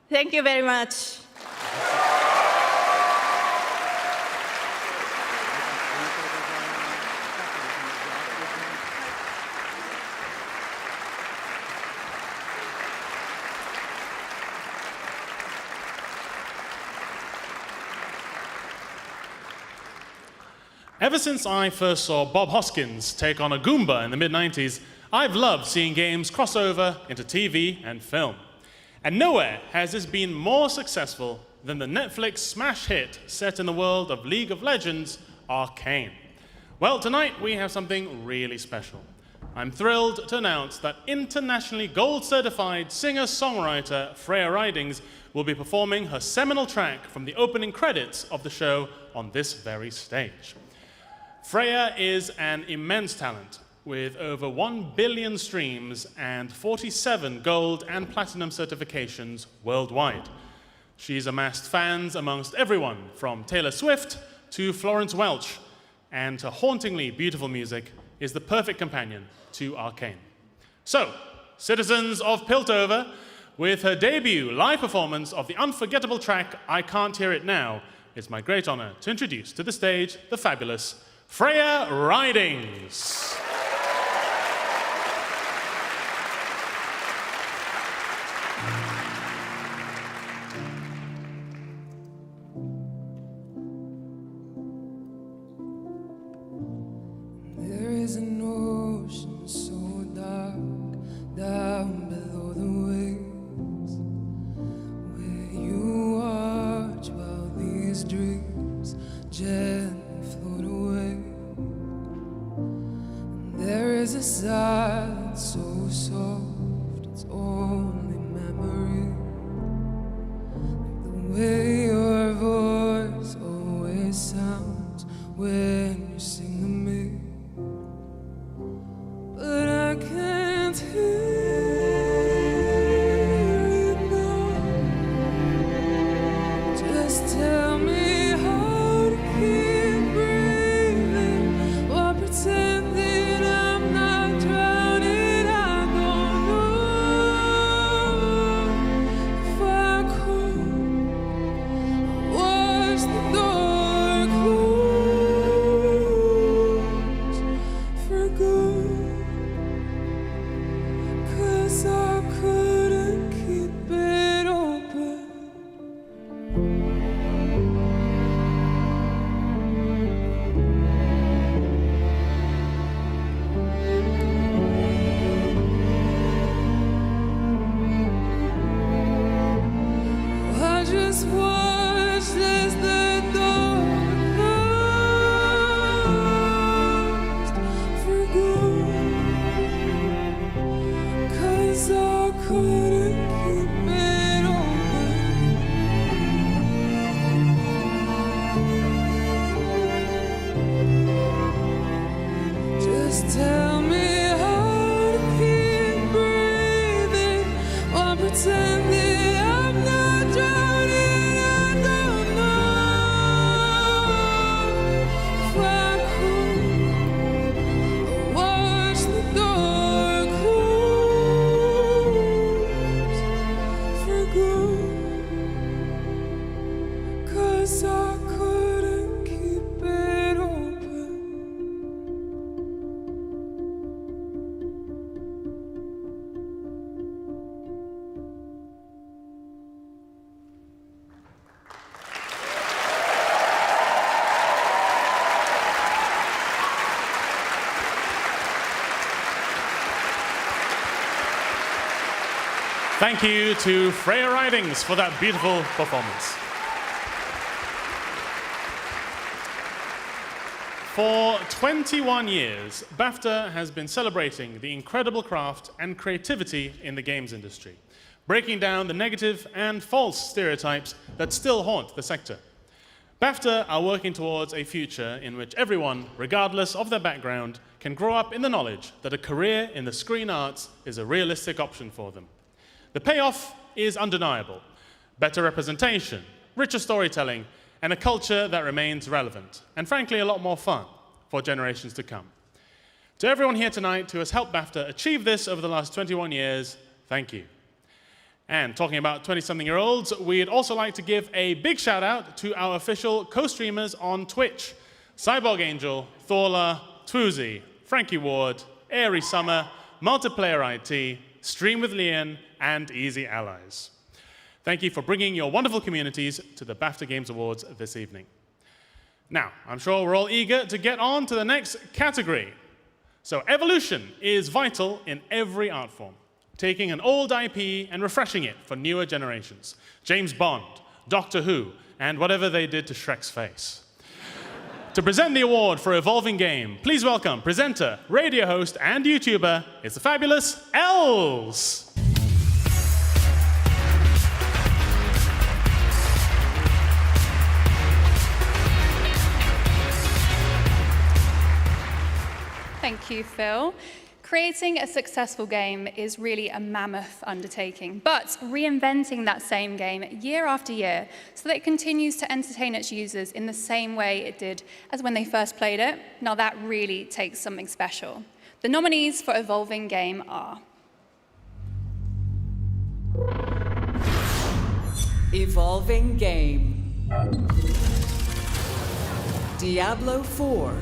Thank you very much. Ever since I first saw Bob Hoskins take on a Goomba in the mid-90s, I've loved seeing games cross over into TV and film. And nowhere has this been more successful than the Netflix smash hit set in the world of League of Legends, Arcane. Well, tonight we have something really special. I'm thrilled to announce that internationally gold-certified singer-songwriter Freya Ridings will be performing her seminal track from the opening credits of the show on this very stage. Freya is an immense talent with over 1 billion streams and 47 gold and platinum certifications worldwide. She's amassed fans amongst everyone from Taylor Swift to Florence Welch, and her hauntingly beautiful music is the perfect companion to Arcane. So, citizens of Piltover, with her debut live performance of the unforgettable track I Can't Hear It Now, it's my great honor to introduce to the stage the fabulous Freya Ridings. There is an ocean so dark down below the waves, where you watch while these dreams gently float away. And there is a silence so soft, it's only memory, like the way your voice always sounds when you sing to me. But I can't hear it now. Just tell me how to keep breathing while pretending I'm not drowning. I don't know if I could watch the door close for good. 'Cause I couldn't keep it open. I just watched as the door closed for good. 'Cause I couldn't keep it open. Just tell me how to keep breathing while pretending I'm not drowning. I don't know if I could watch the door close for good. 'Cause I couldn't keep it open. Thank you to Freya Ridings for that beautiful performance. For 21 years, BAFTA has been celebrating the incredible craft and creativity in the games industry, breaking down the negative and false stereotypes that still haunt the sector. BAFTA are working towards a future in which everyone, regardless of their background, can grow up in the knowledge that a career in the screen arts is a realistic option for them. The payoff is undeniable: better representation, richer storytelling, and a culture that remains relevant, and frankly, a lot more fun for generations to come. To everyone here tonight who has helped BAFTA achieve this over the last 21 years, thank you. And talking about 20-something-year-olds, we'd also like to give a big shout out to our official co-streamers on Twitch: Cyborg Angel, Thorla, Twoozy, Frankie Ward, Airy Summer, Multiplayer IT, Stream with Leon, and Easy Allies. Thank you for bringing your wonderful communities to the BAFTA Games Awards this evening. Now, I'm sure we're all eager to get on to the next category. So evolution is vital in every art form, taking an old IP and refreshing it for newer generations. James Bond, Doctor Who, and whatever they did to Shrek's face. To present the award for Evolving Game, please welcome presenter, radio host, and YouTuber, it's the fabulous Els. Thank you, Phil. Creating a successful game is really a mammoth undertaking, but reinventing that same game year after year so that it continues to entertain its users in the same way it did as when they first played it, now that really takes something special. The nominees for Evolving Game are Evolving Game, Diablo 4,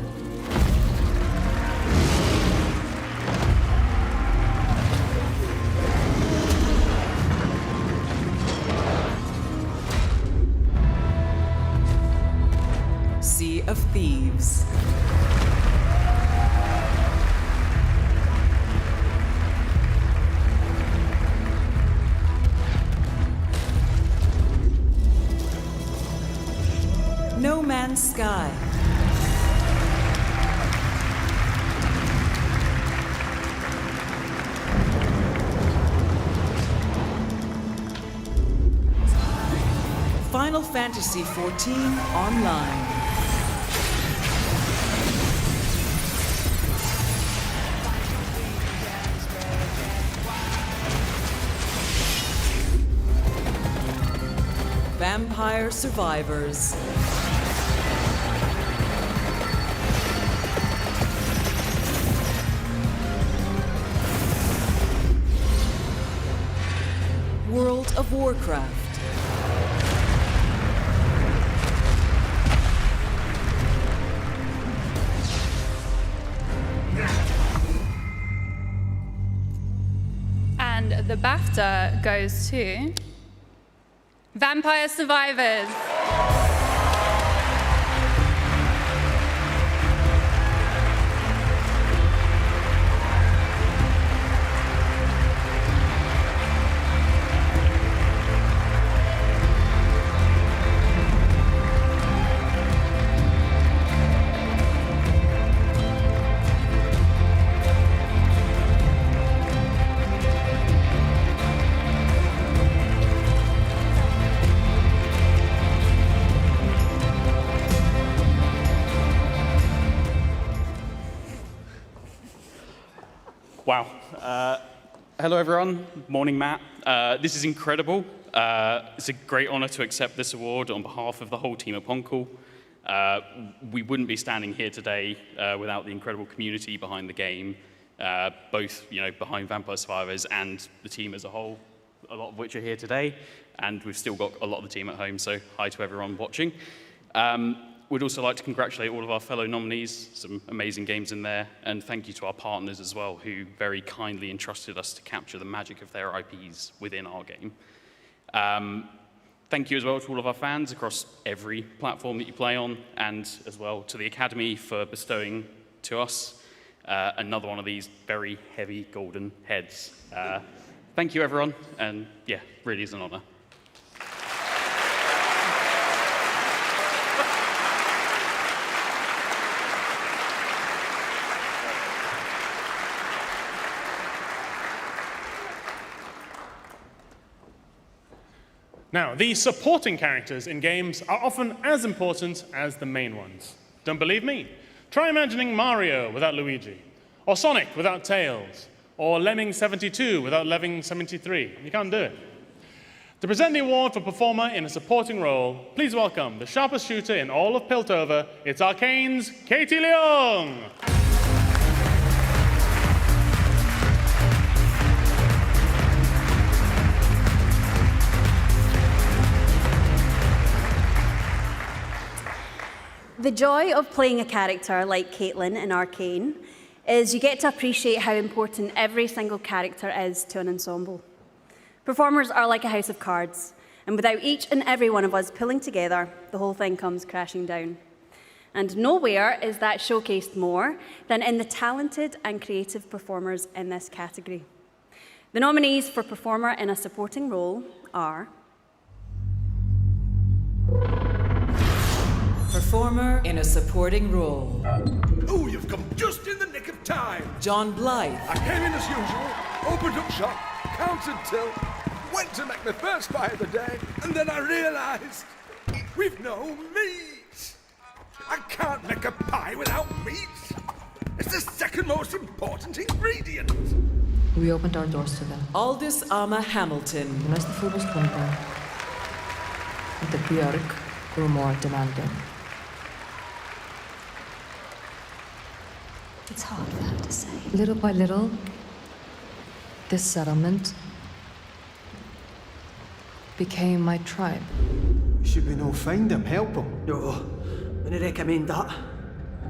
Sea of Thieves, No Man's Sky, Final Fantasy XIV Online, Vampire Survivors, World of Warcraft, and the BAFTA goes to Vampire Survivors. Wow. Hello, everyone. Morning, Matt. This is incredible. It's a great honor to accept this award on behalf of the whole team at Poncle. We wouldn't be standing here today without the incredible community behind the game, both behind Vampire Survivors and the team as a whole, a lot of which are here today, and we've still got a lot of the team at home, so hi to everyone watching. We'd also like to congratulate all of our fellow nominees, some amazing games in there, and thank you to our partners as well, who very kindly entrusted us to capture the magic of their IPs within our game. Thank you as well to all of our fans across every platform that you play on, and as well to the Academy for bestowing to us another one of these very heavy golden heads. Thank you, everyone, and yeah, really is an honor. Now, the supporting characters in games are often as important as the main ones. Don't believe me? Try imagining Mario without Luigi, or Sonic without Tails, or Lemming 72 without Lemming 73. You can't do it. To present the award for performer in a supporting role, please welcome the sharpest shooter in all of Piltover. It's Arcane's Katie Leung. The joy of playing a character like Caitlin in Arcane is you get to appreciate how important every single character is to an ensemble. Performers are like a house of cards, and without each and every one of us pulling together, the whole thing comes crashing down. And nowhere is that showcased more than in the talented and creative performers in this category. The nominees for performer in a supporting role are Performer in a supporting role. Oh, you've come just in the nick of time. John Blythe. I came in as usual, opened up shop, counted till, went to make my first pie of the day, and then I realised we've no meat. I can't make a pie without meat. It's the second most important ingredient. We opened our doors to them. Aldous Ama Hamilton. De næste fodboldskampe, the Björk grew more demanding. It's hard for her to say. Little by little, this settlement became my tribe. Should we no find him, help him? No, I don't recommend that.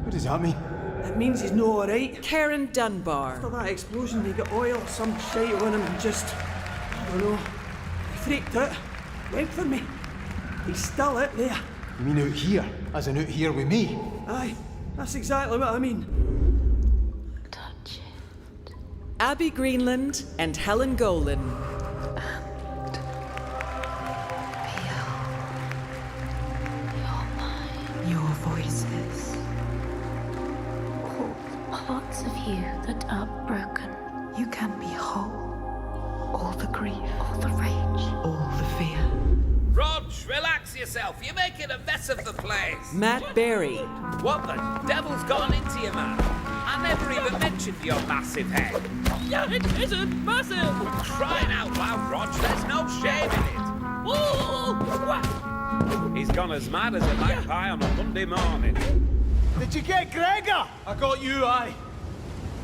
What does that mean? It means he's no alright. Karen Dunbar. After that explosion, they got oil, some shite on him, and just, I don't know, he freaked out, went for me. He's still out there. You mean out here? As in out here with me? Aye, that's exactly what I mean. Abby Greenland and Helen Golan. Your voices. All parts of you that are broken. You can be whole. All the grief, all the rage, all the fear. Rog, relax yourself. You're making a mess of the place. Matt Berry. What the devil's gone into you, man? I never even mentioned your massive head. Yeah, it isn't massive. Oh, crying out loud, Rog. There's no shame in it. Ooh, what? He's gone as mad as a magpie on a Monday morning. Did you get Gregor? I got you, aye.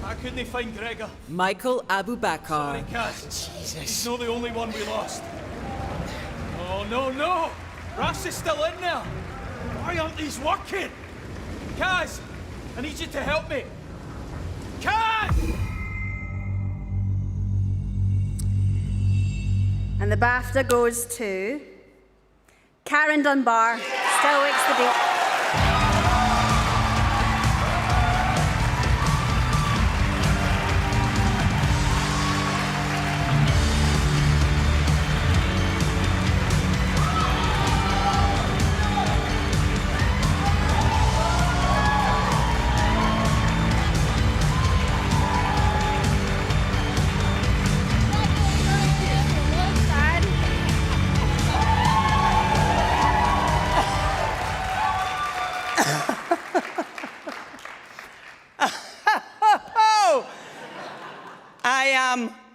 I couldn't find Gregor. Michael Abubakar. Sorry, Kaz. Jesus. He's not the only one we lost. Oh, no. Ross is still in there. Why aren't these working? Kaz, I need you to help me. Kaz! And the BAFTA goes to Karen Dunbar. Still wakes the beat.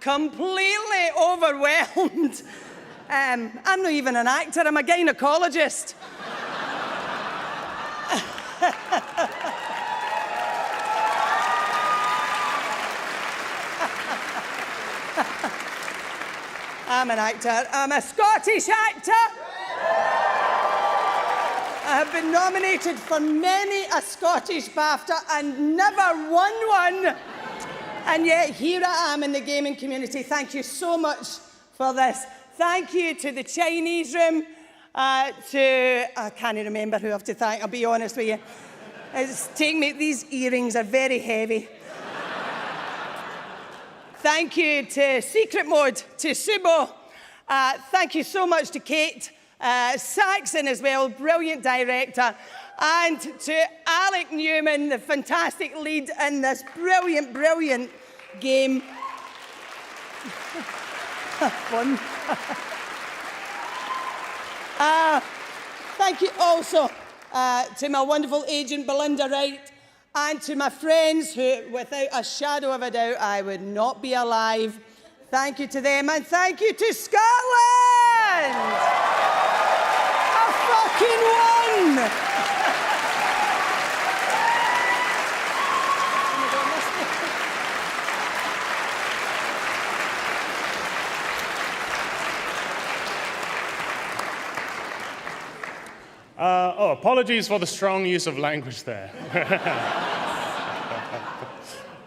Completely overwhelmed. I'm not even an actor, I'm a gynecologist. I'm an actor. I'm a Scottish actor. I have been nominated for many a Scottish BAFTA and never won one. And yet here I am in the gaming community. Thank you so much for this. Thank you to the Chinese room, I can't remember who I have to thank, I'll be honest with you. It's taking me, these earrings are very heavy. Thank you to Secret Mode, to Subo. Thank you so much to Kate Saxon as well, brilliant director. And to Alec Newman, the fantastic lead in this brilliant, brilliant game. Fun. Thank you also to my wonderful agent, Belinda Wright, and to my friends who, without a shadow of a doubt, I would not be alive. Thank you to them, and thank you to Scotland! I fucking won! Apologies for the strong use of language there.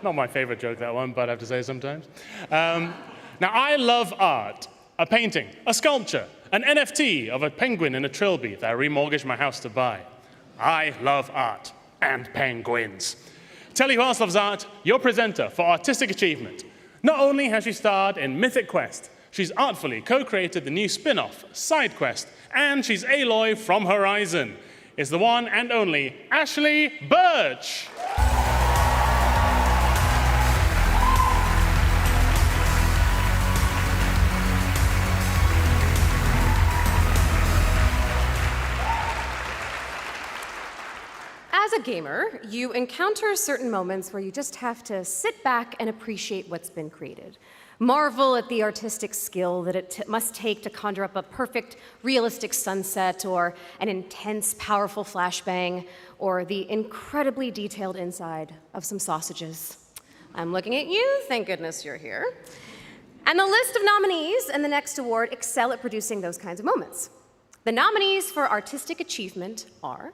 Not my favorite joke, that one, but I have to say sometimes. Now, I love art. A painting, a sculpture, an NFT of a penguin in a trilby that I remortgaged my house to buy. I love art and penguins. Tell you who else loves art, your presenter for Artistic Achievement. Not only has she starred in Mythic Quest, she's artfully co-created the new spin-off, Side Quest, and she's Aloy from Horizon. is the one and only Ashley Birch. As a gamer, you encounter certain moments where you just have to sit back and appreciate what's been created. Marvel at the artistic skill that it must take to conjure up a perfect, realistic sunset, or an intense, powerful flashbang, or the incredibly detailed inside of some sausages. I'm looking at you, thank goodness you're here. And the list of nominees in the next award excel at producing those kinds of moments. The nominees for artistic achievement are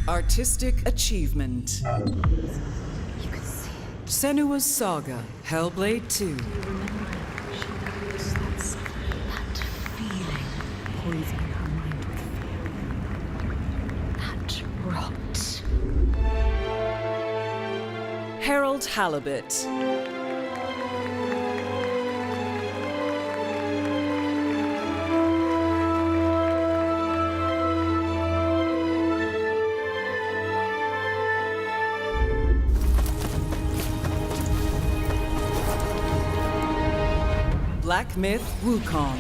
Artistic Achievement. Senua's Saga, Hellblade 2. That feeling poisoning her mind with fear. That rot. Harold Halibut. Black Myth Wukong.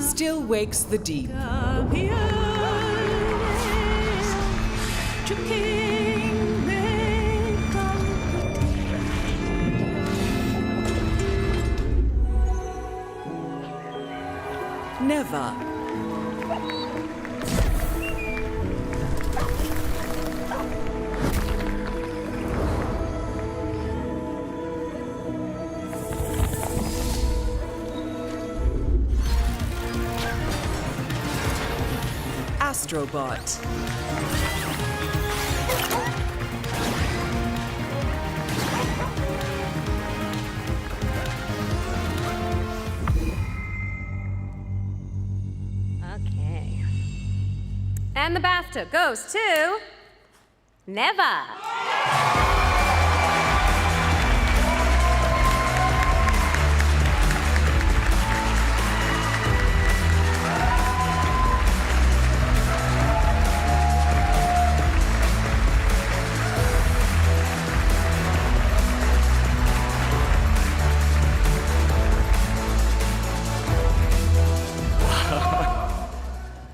Still Wakes the Deep. Never. Astrobot. Okay. And the BAFTA goes to Neva.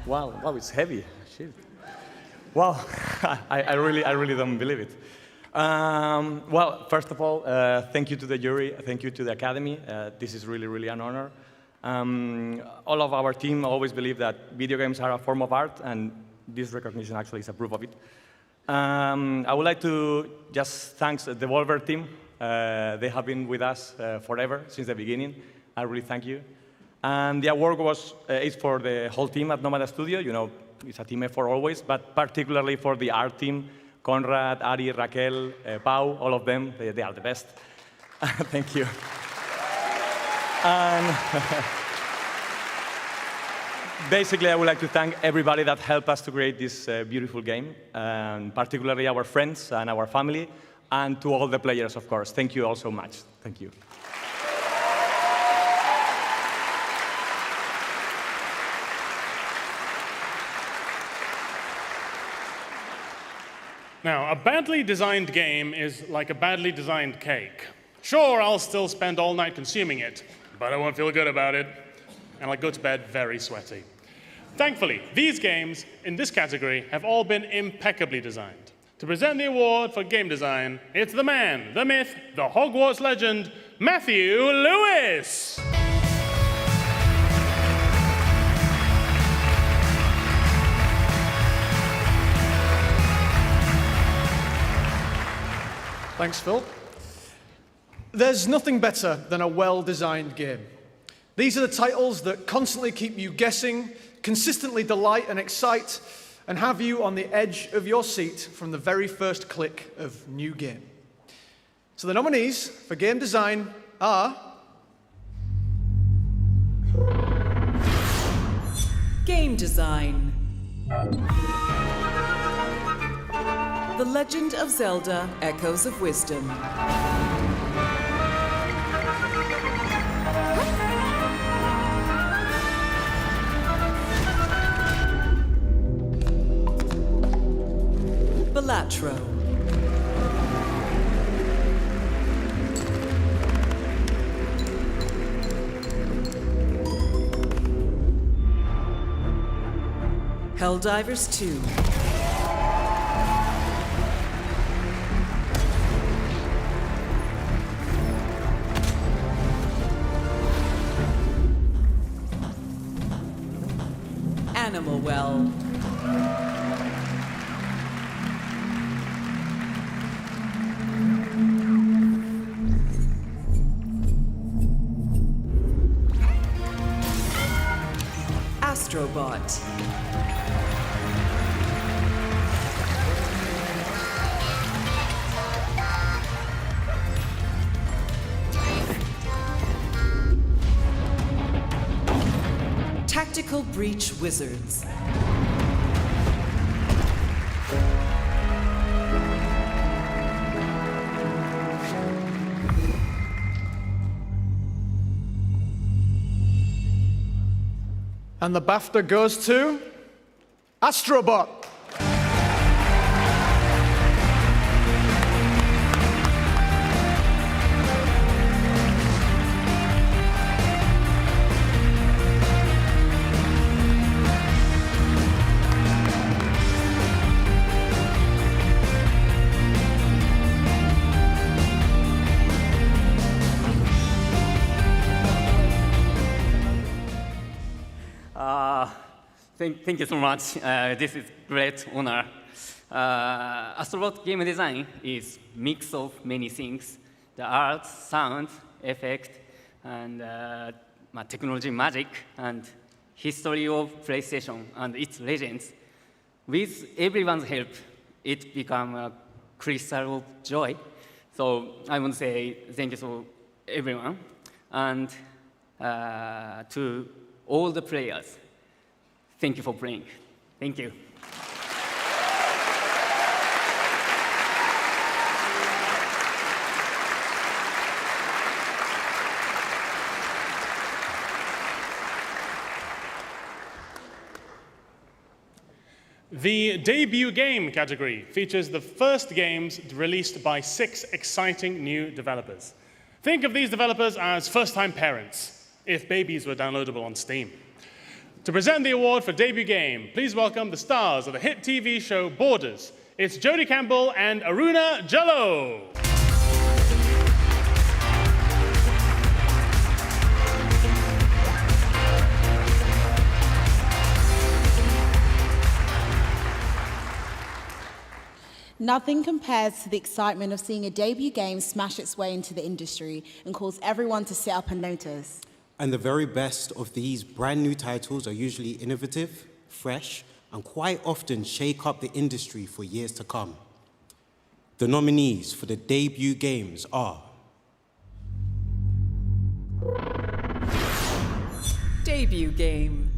Wow, it's heavy. Shit. Wow, I really don't believe it. Well, first of all, thank you to the jury, thank you to the Academy. This is really an honor. All of our team always believe that video games are a form of art, and this recognition actually is a proof of it. I would like to just thank the Devolver team. They have been with us forever, since the beginning. I really thank you. And the award is for the whole team at Nomada Studio. You know, it's a team effort always, but particularly for the art team, Conrad, Ari, Raquel, Pau, all of them, they are the best. Thank you. And basically, I would like to thank everybody that helped us to create this beautiful game, and particularly our friends and our family, and to all the players, of course. Thank you all so much. Thank you. Now, a badly designed game is like a badly designed cake. Sure, I'll still spend all night consuming it, but I won't feel good about it, and I'll go to bed very sweaty. Thankfully, these games in this category have all been impeccably designed. To present the award for game design, it's the man, the myth, the Hogwarts legend, Matthew Lewis. Thanks, Phil. There's nothing better than a well-designed game. These are the titles that constantly keep you guessing, consistently delight and excite, and have you on the edge of your seat from the very first click of new game. So the nominees for game design are Game Design. The Legend of Zelda: Echoes of Wisdom. Balatro. Helldivers 2. Animal Well. Astrobot. Tactical Breach Wizards. And the BAFTA goes to Astrobot. Thank you so much. This is great honor. Astrobot game design is mix of many things: the art, sound, effect, and technology, magic, and history of PlayStation and its legends. With everyone's help, it became a crystal of joy. So I want to say thank you to everyone and to all the players. Thank you for playing. Thank you. The debut game category features the first games released by 6 exciting new developers. Think of these developers as first-time parents, if babies were downloadable on Steam. To present the award for debut game, please welcome the stars of the hit TV show Borders. It's Jodie Campbell and Aruna Jallow. Nothing compares to the excitement of seeing a debut game smash its way into the industry and cause everyone to sit up and notice. And the very best of these brand new titles are usually innovative, fresh, and quite often shake up the industry for years to come. The nominees for the debut games are Debut game.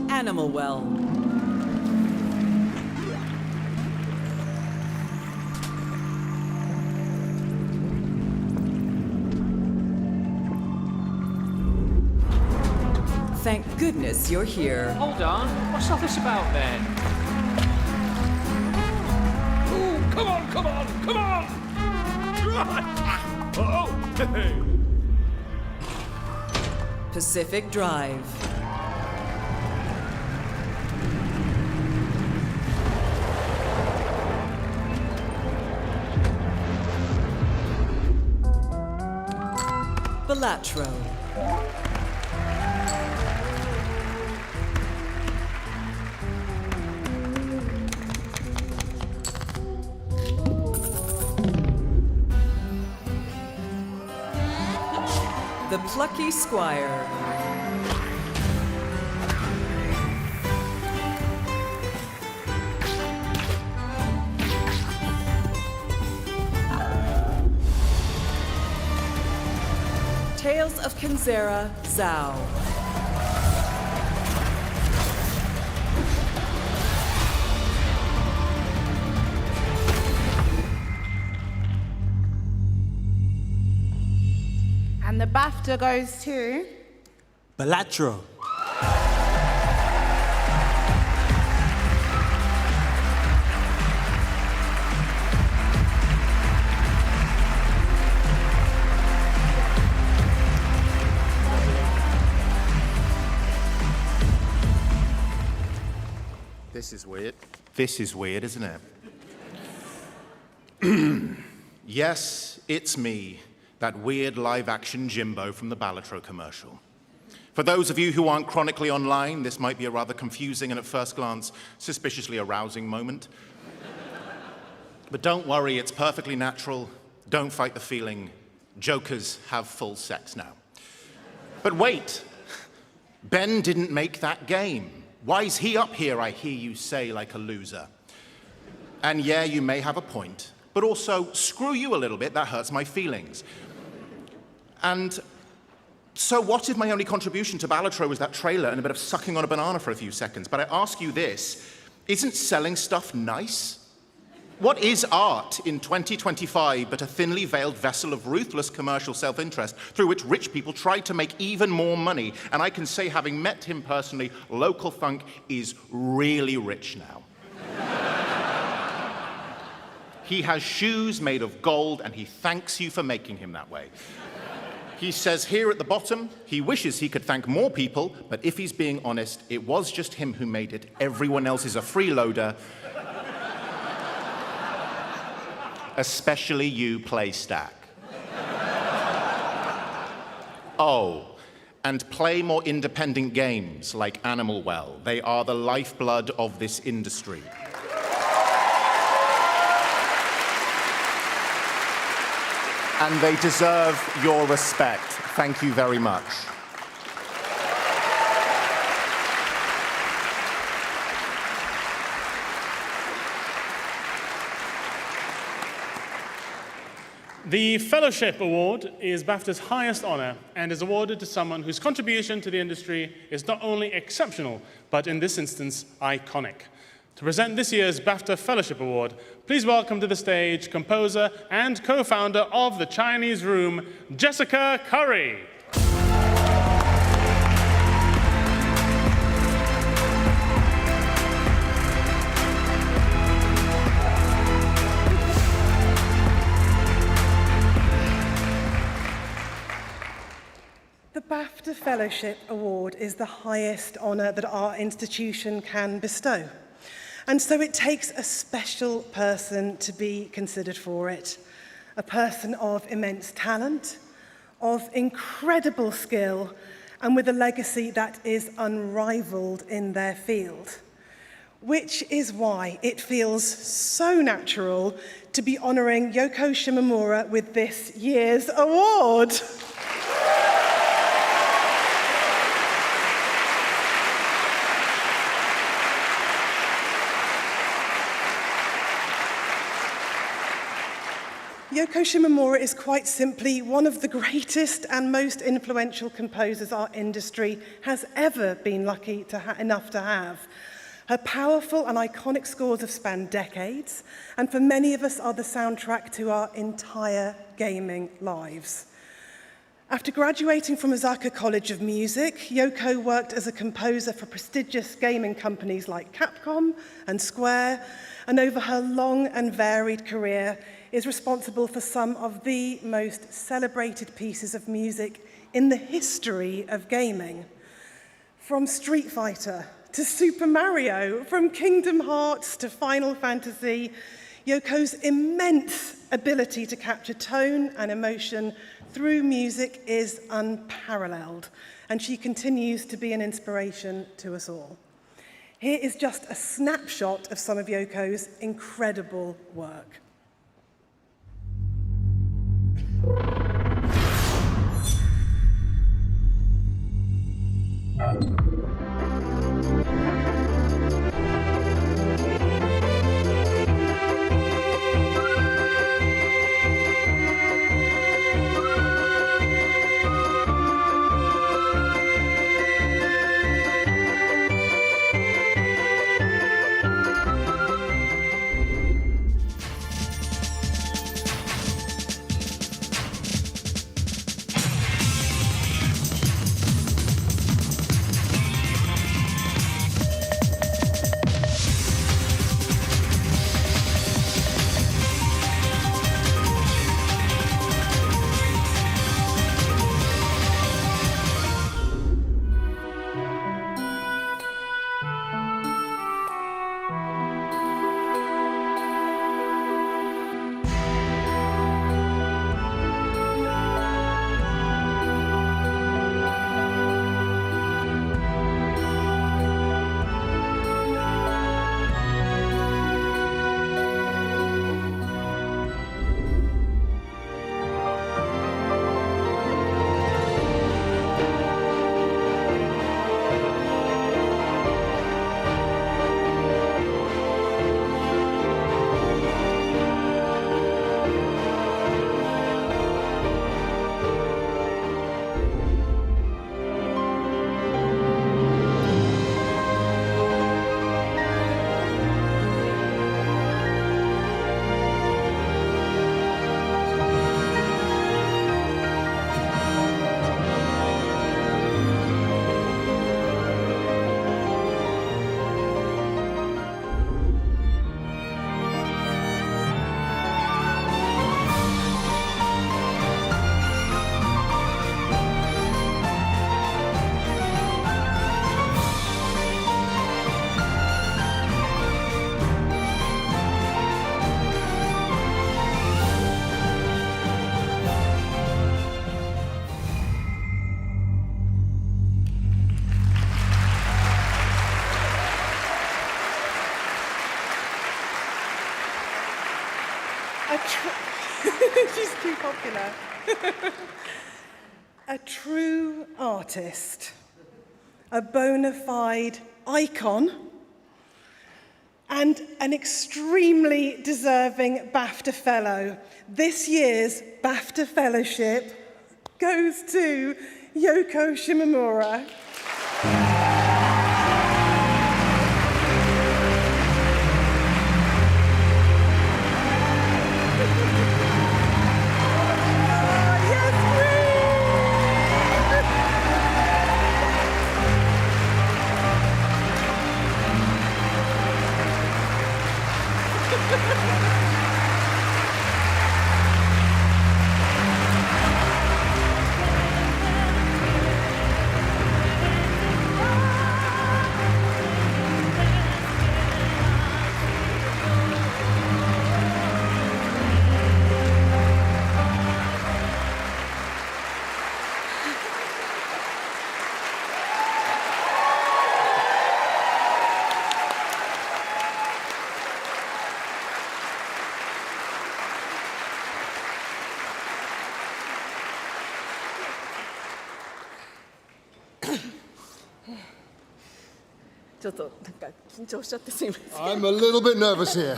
Animal Well. Thank goodness you're here. Hold on, what's all this about then? Ooh, come on, come on, come on! Oh, hey. Pacific Drive. Balatro. The Plucky Squire. Tales of Kinzera, Zhao. And the BAFTA goes to... Balatro. This is weird. This is weird, isn't it? Yes, it's me, that weird live-action Jimbo from the Balatro commercial. For those of you who aren't chronically online, this might be a rather confusing and at first glance, suspiciously arousing moment. But don't worry, it's perfectly natural. Don't fight the feeling. Jokers have full sex now. But wait, Ben didn't make that game. Why's he up here, I hear you say, like a loser? And yeah, you may have a point, but also, screw you a little bit, that hurts my feelings. And so what if my only contribution to Balatro was that trailer and a bit of sucking on a banana for a few seconds? But I ask you this, isn't selling stuff nice? What is art in 2025 but a thinly veiled vessel of ruthless commercial self-interest through which rich people try to make even more money? And I can say, having met him personally, local funk is really rich now. He has shoes made of gold and he thanks you for making him that way. He says here at the bottom, he wishes he could thank more people, but if he's being honest, it was just him who made it. Everyone else is a freeloader. Especially you, PlayStack. Oh, and play more independent games like Animal Well. They are the lifeblood of this industry. And they deserve your respect. Thank you very much. The Fellowship Award is BAFTA's highest honor and is awarded to someone whose contribution to the industry is not only exceptional, but in this instance, iconic. To present this year's BAFTA Fellowship Award, please welcome to the stage composer and co-founder of The Chinese Room, Jessica Curry. The BAFTA Fellowship Award is the highest honour that our institution can bestow. And so it takes a special person to be considered for it. A person of immense talent, of incredible skill, and with a legacy that is unrivaled in their field. Which is why it feels so natural to be honouring Yoko Shimomura with this year's award. Yoko Shimomura is quite simply one of the greatest and most influential composers our industry has ever been lucky enough to have. Her powerful and iconic scores have spanned decades, and for many of us are the soundtrack to our entire gaming lives. After graduating from Osaka College of Music, Yoko worked as a composer for prestigious gaming companies like Capcom and Square, and over her long and varied career, is responsible for some of the most celebrated pieces of music in the history of gaming. From Street Fighter to Super Mario, from Kingdom Hearts to Final Fantasy, Yoko's immense ability to capture tone and emotion through music is unparalleled, and she continues to be an inspiration to us all. Here is just a snapshot of some of Yoko's incredible work. She's too popular. A true artist, a bona fide icon, and an extremely deserving BAFTA Fellow. This year's BAFTA Fellowship goes to Yoko Shimomura. I'm a little bit nervous here.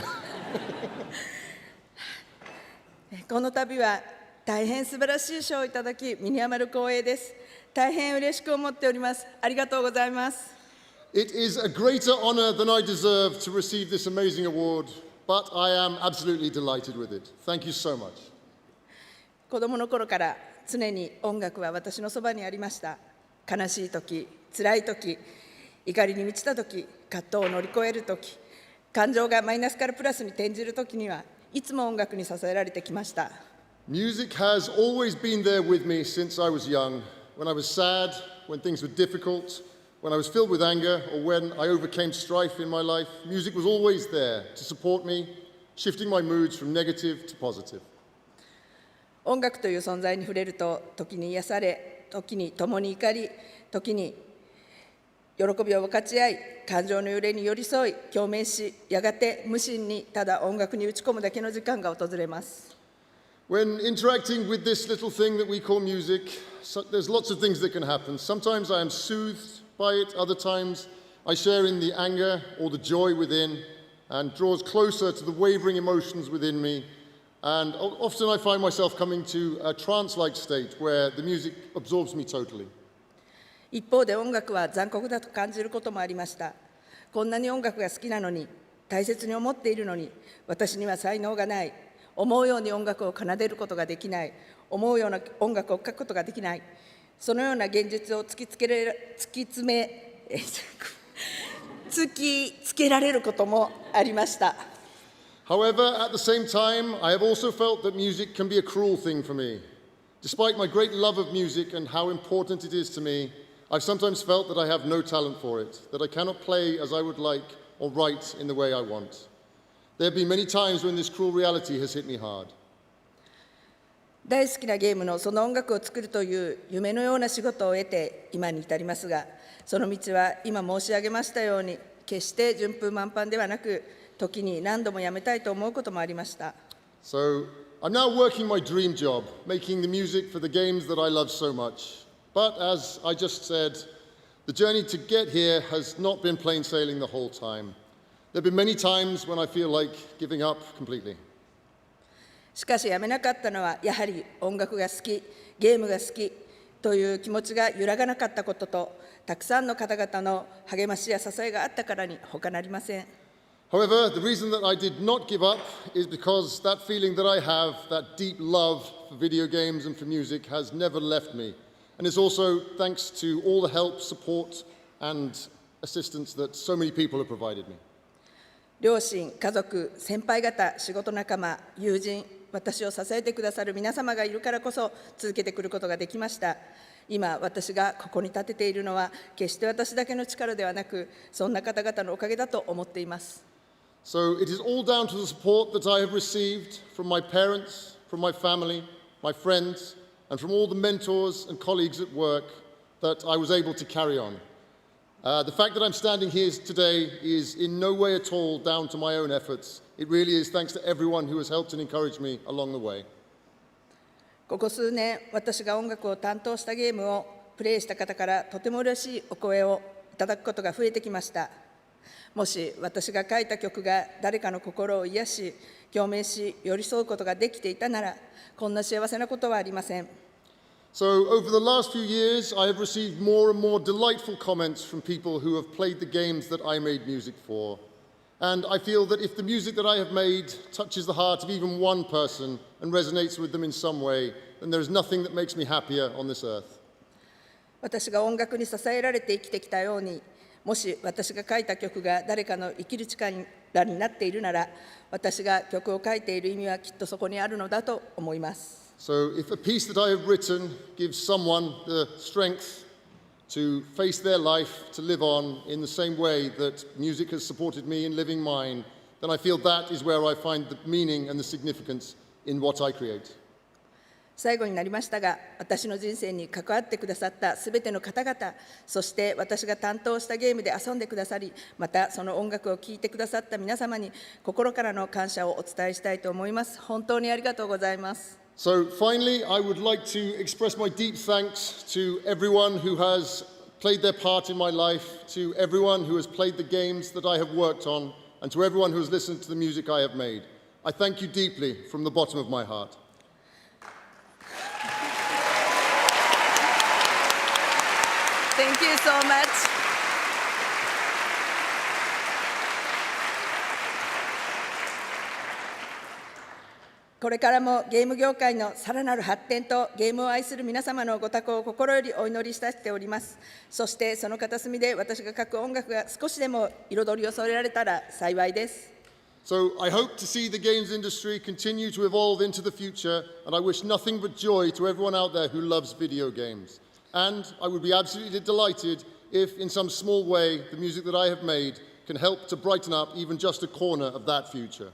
この度は大変素晴らしい賞をいただき、身に余る光栄です。大変嬉しく思っております。ありがとうございます。It is a greater honor than I deserve to receive this amazing award, but I am absolutely delighted with it. Thank you so much. 子供の頃から常に音楽は私のそばにありました。悲しい時、辛い時、怒りに満ちた時、葛藤を乗り越える時、感情がマイナスからプラスに転じる時にはいつも音楽に支えられてきました。Music has always been there with me since I was young. When I was sad, when things were difficult, when I was filled with anger, or when I overcame strife in my life, music was always there to support me, shifting my moods from negative to positive. 音楽という存在に触れると、時に癒され、時に共に怒り、時に喜びを分かち合い、感情の揺れに寄り添い、共鳴し、やがて無心にただ音楽に打ち込むだけの時間が訪れます。When interacting with this little thing that we call music, there's lots of things that can happen. Sometimes I am soothed by it, other times I share in the anger or the joy within and draws closer to the wavering emotions within me. And often I find myself coming to a trance-like state where the music absorbs me totally. 一方で音楽は残酷だと感じることもありました。こんなに音楽が好きなのに、大切に思っているのに、私には才能がない。思うように音楽を奏でることができない。思うような音楽を書くことができない。そのような現実を突きつけられることもありました。However, at the same time, I have also felt that music can be a cruel thing for me. Despite my great love of music and how important it is to me, I've sometimes felt that I have no talent for it, that I cannot play as I would like or write in the way I want. There have been many times when this cruel reality has hit me hard. 大好きなゲームのその音楽を作るという夢のような仕事を得て今に至りますが、その道は今申し上げましたように決して順風満帆ではなく、時に何度もやめたいと思うこともありました。So I'm now working my dream job, making the music for the games that I love so much. But as I just said, the journey to get here has not been plain sailing the whole time. There have been many times when I feel like giving up completely. しかしやめなかったのはやはり音楽が好き、ゲームが好きという気持ちが揺らがなかったことと、たくさんの方々の励ましや支えがあったからに他なりません。However, the reason that I did not give up is because that feeling that I have, that deep love for video games and for music has never left me. And it's also thanks to all the help, support and assistance that so many people have provided me. 両親、家族、先輩方、仕事仲間、友人、私を支えてくださる皆様がいるからこそ続けてくることができました。今、私がここに立てているのは決して私だけの力ではなく、そんな方々のおかげだと思っています。So it is all down to the support that I have received from my parents, from my family, my friends, and from all the mentors and colleagues at work that I was able to carry on. The fact that I'm standing here today is in no way at all down to my own efforts. It really is thanks to everyone who has helped and encouraged me along the way. ここ数年、私が音楽を担当したゲームをプレイした方からとても嬉しいお声をいただくことが増えてきました。もし私が書いた曲が誰かの心を癒し、共鳴し、寄り添うことができていたなら、こんな幸せなことはありません。So, over the last few years, I have received more and more delightful comments from people who have played the games that I made music for. And I feel that if the music that I have made touches the heart of even one person and resonates with them in some way, then there is nothing that makes me happier on this earth. 私が音楽に支えられて生きてきたように、もし私が書いた曲が誰かの生きる力になっているなら、私が曲を書いている意味はきっとそこにあるのだと思います。So if a piece that I have written gives someone the strength to face their life, to live on in the same way that music has supported me in living mine, then I feel that is where I find the meaning and the significance in what I create. 最後になりましたが、私の人生に関わってくださったすべての方々、そして私が担当したゲームで遊んでくださり、またその音楽を聴いてくださった皆様に心からの感謝をお伝えしたいと思います。本当にありがとうございます。So finally, I would like to express my deep thanks to everyone who has played their part in my life, to everyone who has played the games that I have worked on, and to everyone who has listened to the music I have made. I thank you deeply from the bottom of my heart. Thank you so much. これからもゲーム業界のさらなる発展とゲームを愛する皆様のご多幸を心よりお祈りしたしております。そしてその片隅で私が書く音楽が少しでも彩りを添えられたら幸いです。So I hope to see the games industry continue to evolve into the future, and I wish nothing but joy to everyone out there who loves video games. And I would be absolutely delighted if, in some small way, the music that I have made can help to brighten up even just a corner of that future.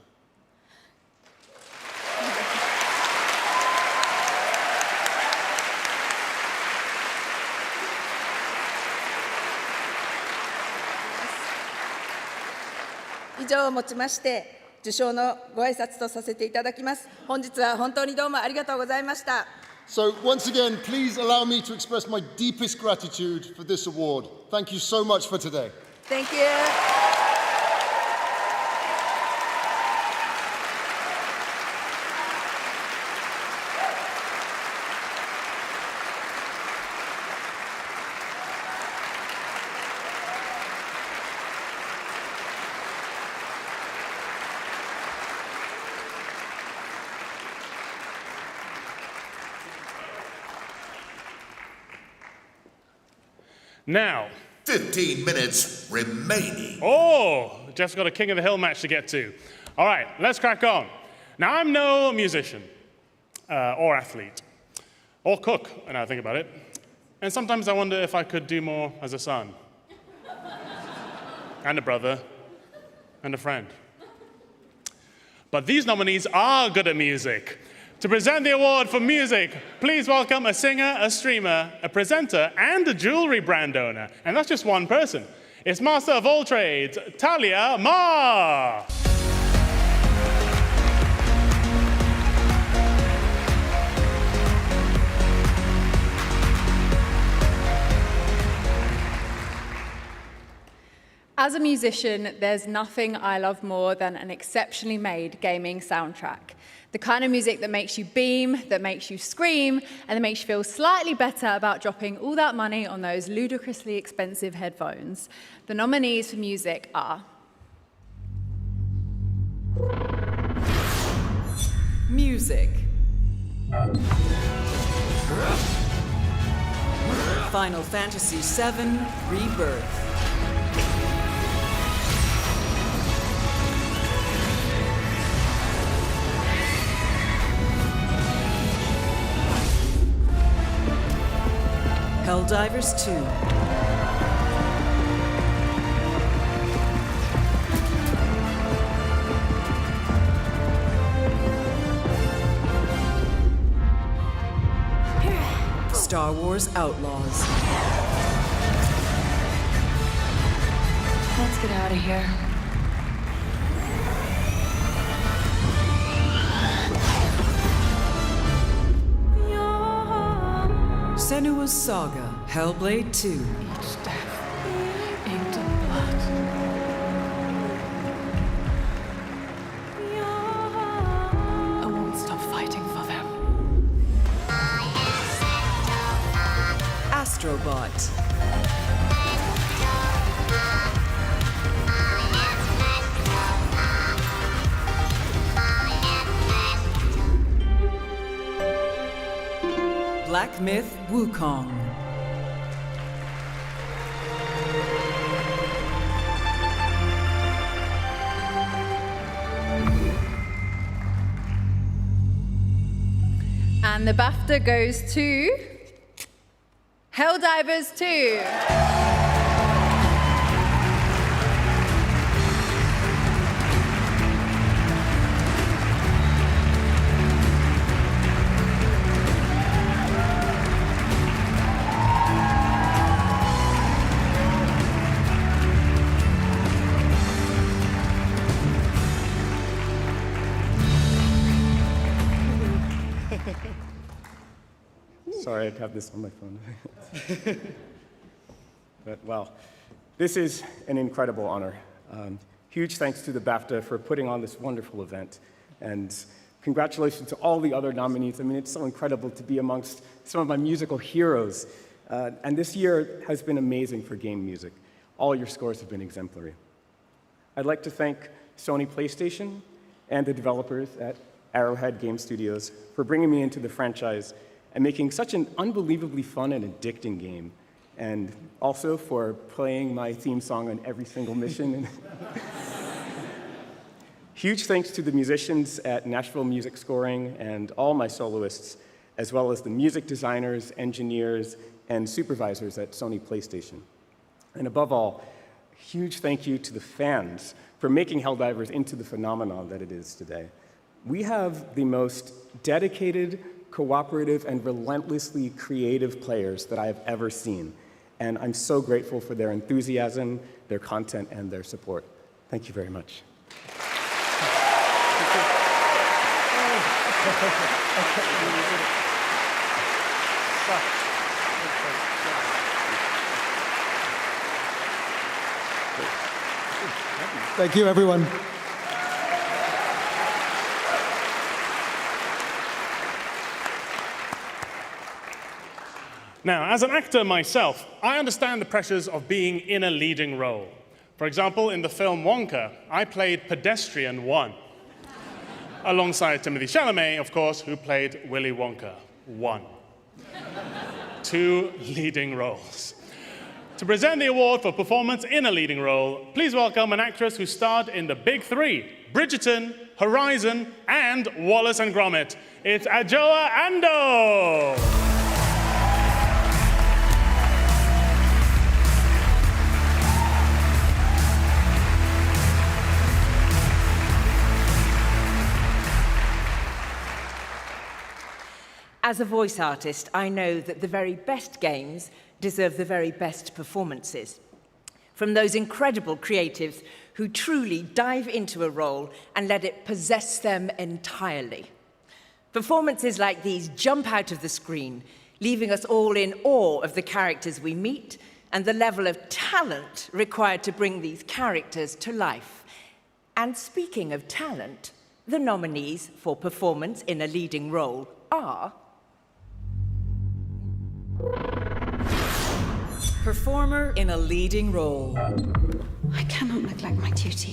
以上をもちまして、受賞のご挨拶とさせていただきます。本日は本当にどうもありがとうございました。So once again, please allow me to express my deepest gratitude for this award. Thank you so much for today. Thank you. Now, 15 minutes remaining. Oh, Jeff's got a King of the Hill match to get to. All right, let's crack on. Now, I'm no musician, or athlete, or cook, when I think about it. And sometimes I wonder if I could do more as a son, and a brother, and a friend. But these nominees are good at music. To present the award for music, please welcome a singer, a streamer, a presenter, and a jewelry brand owner. And that's just one person. It's master of all trades, Talia Ma. As a musician, there's nothing I love more than an exceptionally made gaming soundtrack. The kind of music that makes you beam, that makes you scream, and that makes you feel slightly better about dropping all that money on those ludicrously expensive headphones. The nominees for music are Music. Final Fantasy VII Rebirth. Helldivers 2. Star Wars Outlaws. Let's get out of here. Senua's Saga, Hellblade 2. Each death, inked in blood. I won't stop fighting for them. Astrobot. Black Myth Wukong. And the BAFTA goes to Helldivers 2. Sorry, I have this on my phone. But wow, this is an incredible honor. Huge thanks to the BAFTA for putting on this wonderful event. And congratulations to all the other nominees. I mean, it's so incredible to be amongst some of my musical heroes. And this year has been amazing for game music. All your scores have been exemplary. I'd like to thank Sony PlayStation and the developers at Arrowhead Game Studios for bringing me into the franchise and making such an unbelievably fun and addicting game. And also for playing my theme song on every single mission. Huge thanks to the musicians at Nashville Music Scoring and all my soloists, as well as the music designers, engineers, and supervisors at Sony PlayStation. And above all, huge thank you to the fans for making Helldivers into the phenomenon that it is today. We have the most dedicated, cooperative, and relentlessly creative players that I have ever seen. And I'm so grateful for their enthusiasm, their content, and their support. Thank you very much. Thank you, everyone. Now, as an actor myself, I understand the pressures of being in a leading role. For example, in the film Wonka, I played Pedestrian 1, alongside Timothée Chalamet, of course, who played Willy Wonka 1. 2 leading roles. To present the award for performance in a leading role, please welcome an actress who starred in the big 3, Bridgerton, Horizon, and Wallace and Gromit. It's Adjoa Andoh! As a voice artist, I know that the very best games deserve the very best performances. From those incredible creatives who truly dive into a role and let it possess them entirely. Performances like these jump out of the screen, leaving us all in awe of the characters we meet and the level of talent required to bring these characters to life. And speaking of talent, the nominees for performance in a leading role are... Performer in a leading role. I cannot neglect my duty.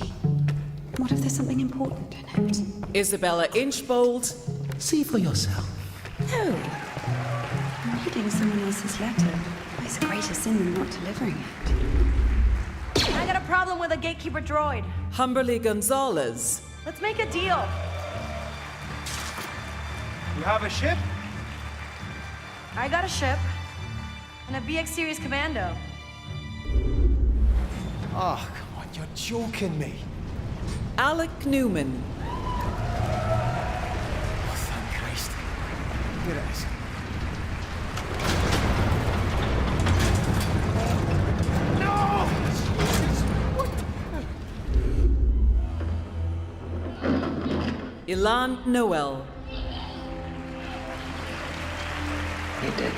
What if there's something important in it? Isabella Inchbold. See for yourself. No. Reading someone else's letter is a greater sin than not delivering it. I got a problem with a gatekeeper droid. Humberly Gonzalez. Let's make a deal. You have a ship? I got a ship and a BX Series Commando. Oh, come on, you're joking me. Alec Newman. Oh, thank Christ. Here it is. Ilan Noel. You did it.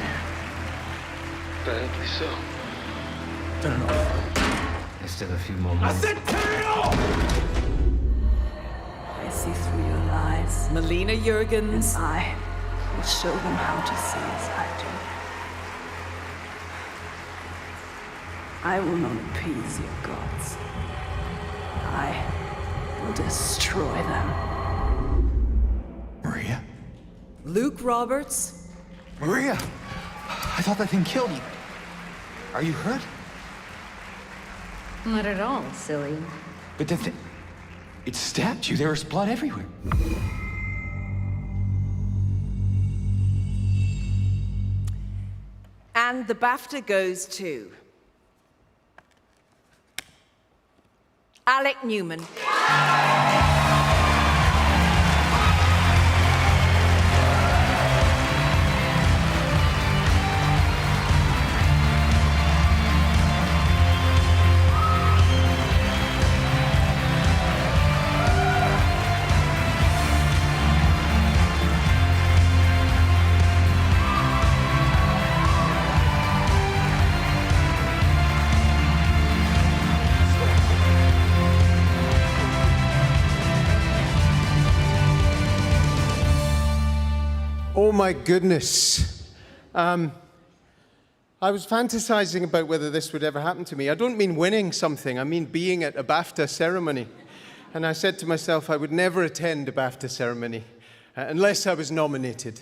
Badly so. Turn it off. There's still a few more minutes. I said turn it off! I see through your lies. Melina Jurgens. And I will show them how to see as I do. I will not appease your gods. I will destroy them. Maria? Luke Roberts. Maria! I thought that thing killed you. Are you hurt? Not at all, silly. But the thing... It stabbed you. There was blood everywhere. And the BAFTA goes to Alec Newman. Oh my goodness. I was fantasizing about whether this would ever happen to me. I don't mean winning something, I mean being at a BAFTA ceremony. And I said to myself I would never attend a BAFTA ceremony unless I was nominated.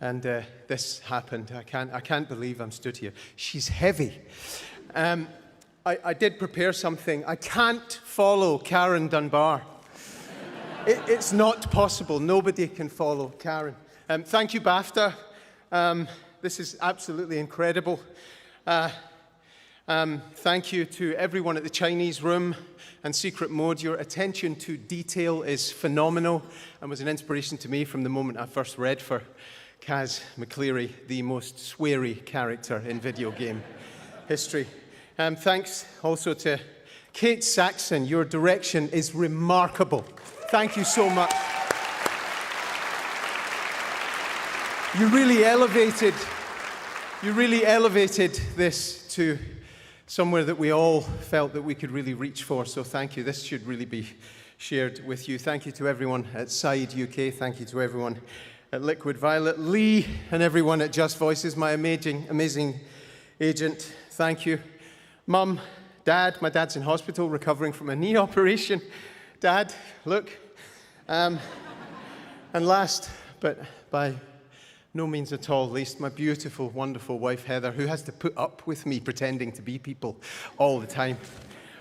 And this happened. I can't believe I'm stood here. She's heavy. I did prepare something. I can't follow Karen Dunbar. It's not possible. Nobody can follow Karen. Thank you, BAFTA. This is absolutely incredible. Thank you to everyone at the Chinese Room and Secret Mode. Your attention to detail is phenomenal and was an inspiration to me from the moment I first read for Kaz McCleary, the most sweary character in video game history. Thanks also to Kate Saxon. Your direction is remarkable. Thank you so much. You really elevated this to somewhere that we all felt that we could really reach for, so thank you. This should really be shared with you. Thank you to everyone at Side UK. Thank you to everyone at Liquid Violet. Lee and everyone at Just Voices, my amazing agent. Thank you. Mum, Dad, my dad's in hospital recovering from a knee operation. Dad, look. And last, but by no means at all least, my beautiful, wonderful wife, Heather, who has to put up with me pretending to be people all the time.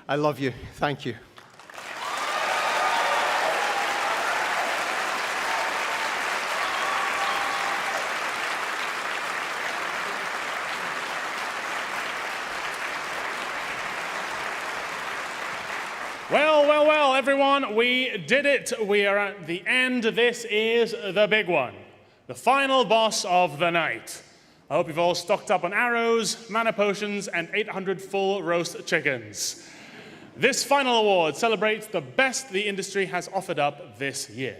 I love you. Thank you. Well, everyone, we did it. We are at the end. This is the big one. The final boss of the night. I hope you've all stocked up on arrows, mana potions, and 800 full roast chickens. This final award celebrates the best the industry has offered up this year.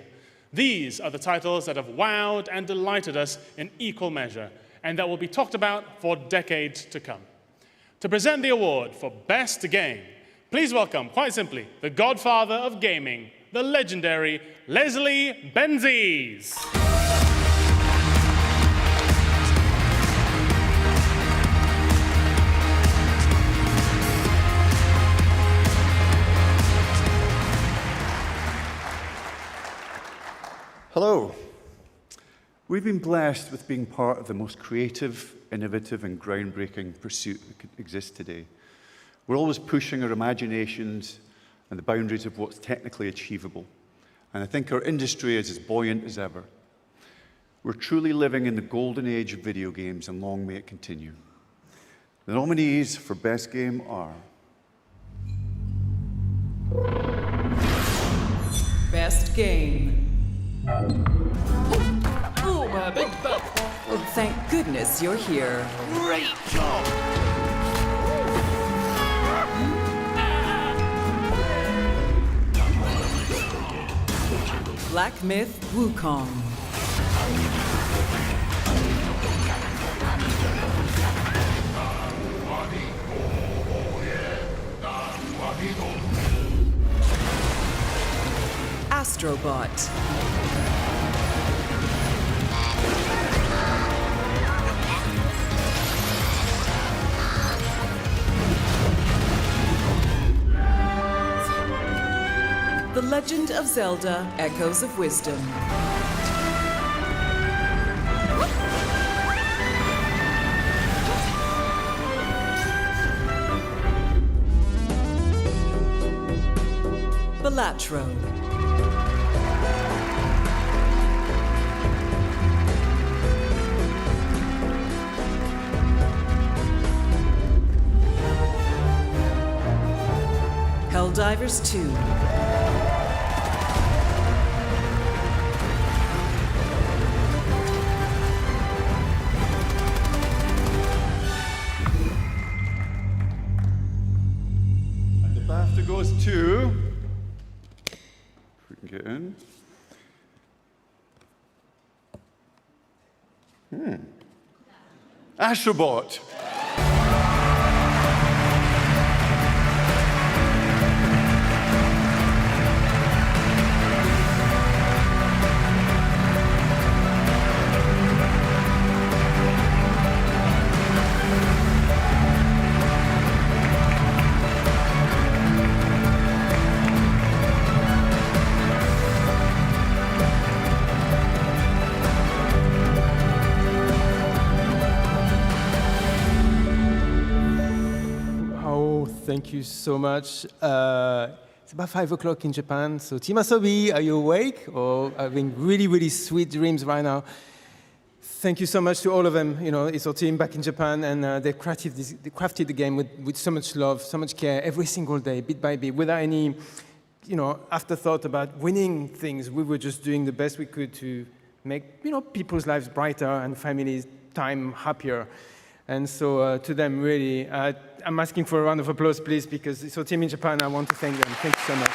These are the titles that have wowed and delighted us in equal measure, and that will be talked about for decades to come. To present the award for Best Game, please welcome, quite simply, the godfather of gaming, the legendary Leslie Benzies. Hello. We've been blessed with being part of the most creative, innovative, and groundbreaking pursuit that could exist today. We're always pushing our imaginations and the boundaries of what's technically achievable. And I think our industry is as buoyant as ever. We're truly living in the golden age of video games, and long may it continue. The nominees for Best Game are... Best Game. Oh, my big butt. Oh, thank goodness you're here. Great job. Black Myth Wukong. Astrobot. The Legend of Zelda: Echoes of Wisdom. Balatro. Helldivers 2. And the BAFTA goes to... If we can get in. Astrobot. Thank you so much. It's about 5 o'clock in Japan. So Team Asobi, are you awake or having really, really sweet dreams right now? Thank you so much to all of them. You know, it's our team back in Japan, and they crafted the game with so much love, so much care, every single day, bit by bit, without any, afterthought about winning things. We were just doing the best we could to make, people's lives brighter and families' time happier. And so to them, really, I'm asking for a round of applause, please, because it's our team in Japan. I want to thank them. Thank you so much.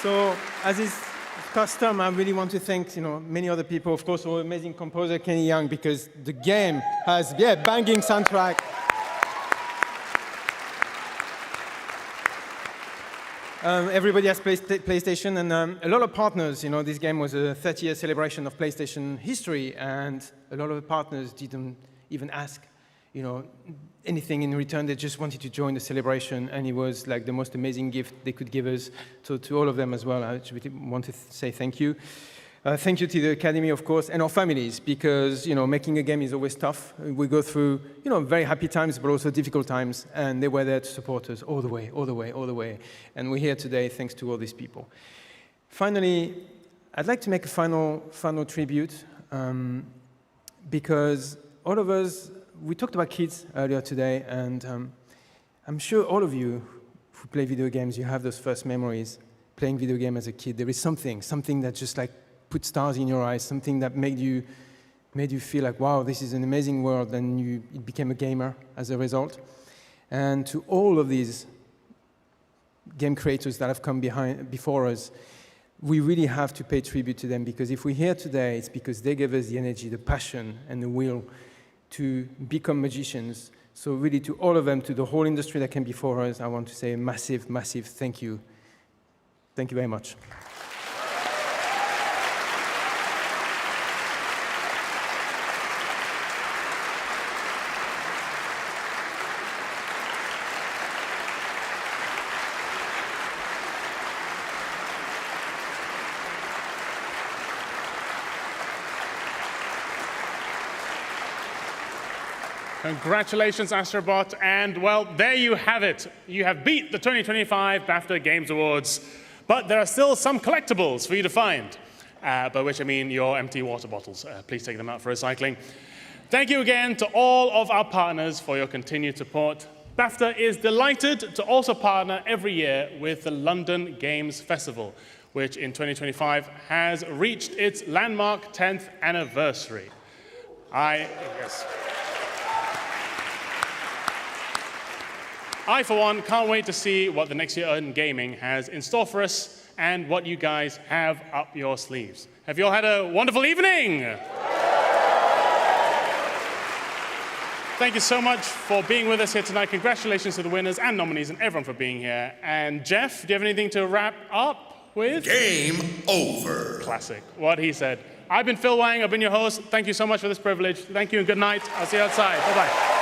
So as is custom, I really want to thank many other people, of course, our amazing composer, Kenny Young, because the game has, banging soundtrack. Everybody has PlayStation, and a lot of partners. This game was a 30-year celebration of PlayStation history, and a lot of the partners didn't even ask, anything in return. They just wanted to join the celebration, and it was like the most amazing gift they could give us. So to all of them as well, I really want to say thank you. Thank you to the Academy, of course, and our families, because making a game is always tough. We go through very happy times, but also difficult times, and they were there to support us all the way, all the way, all the way. And we're here today thanks to all these people. Finally, I'd like to make a final tribute, because all of us, we talked about kids earlier today, and I'm sure all of you who play video games, you have those first memories playing video game as a kid. There is something that just put stars in your eyes, something that made you feel like, wow, this is an amazing world, and you became a gamer as a result. And to all of these game creators that have come before us, we really have to pay tribute to them, because if we're here today, it's because they gave us the energy, the passion, and the will to become magicians. So really, to all of them, to the whole industry that came before us, I want to say a massive, massive thank you. Thank you very much. Congratulations, Astrobot, and well, there you have it. You have beat the 2025 BAFTA Games Awards, but there are still some collectibles for you to find, by which I mean your empty water bottles. Please take them out for recycling. Thank you again to all of our partners for your continued support. BAFTA is delighted to also partner every year with the London Games Festival, which in 2025 has reached its landmark 10th anniversary. I, for one, can't wait to see what the next year in gaming has in store for us and what you guys have up your sleeves. Have you all had a wonderful evening? Thank you so much for being with us here tonight. Congratulations to the winners and nominees and everyone for being here. And Jeff, do you have anything to wrap up with? Game over. Classic. What he said. I've been Phil Wang. I've been your host. Thank you so much for this privilege. Thank you and good night. I'll see you outside. Bye-bye.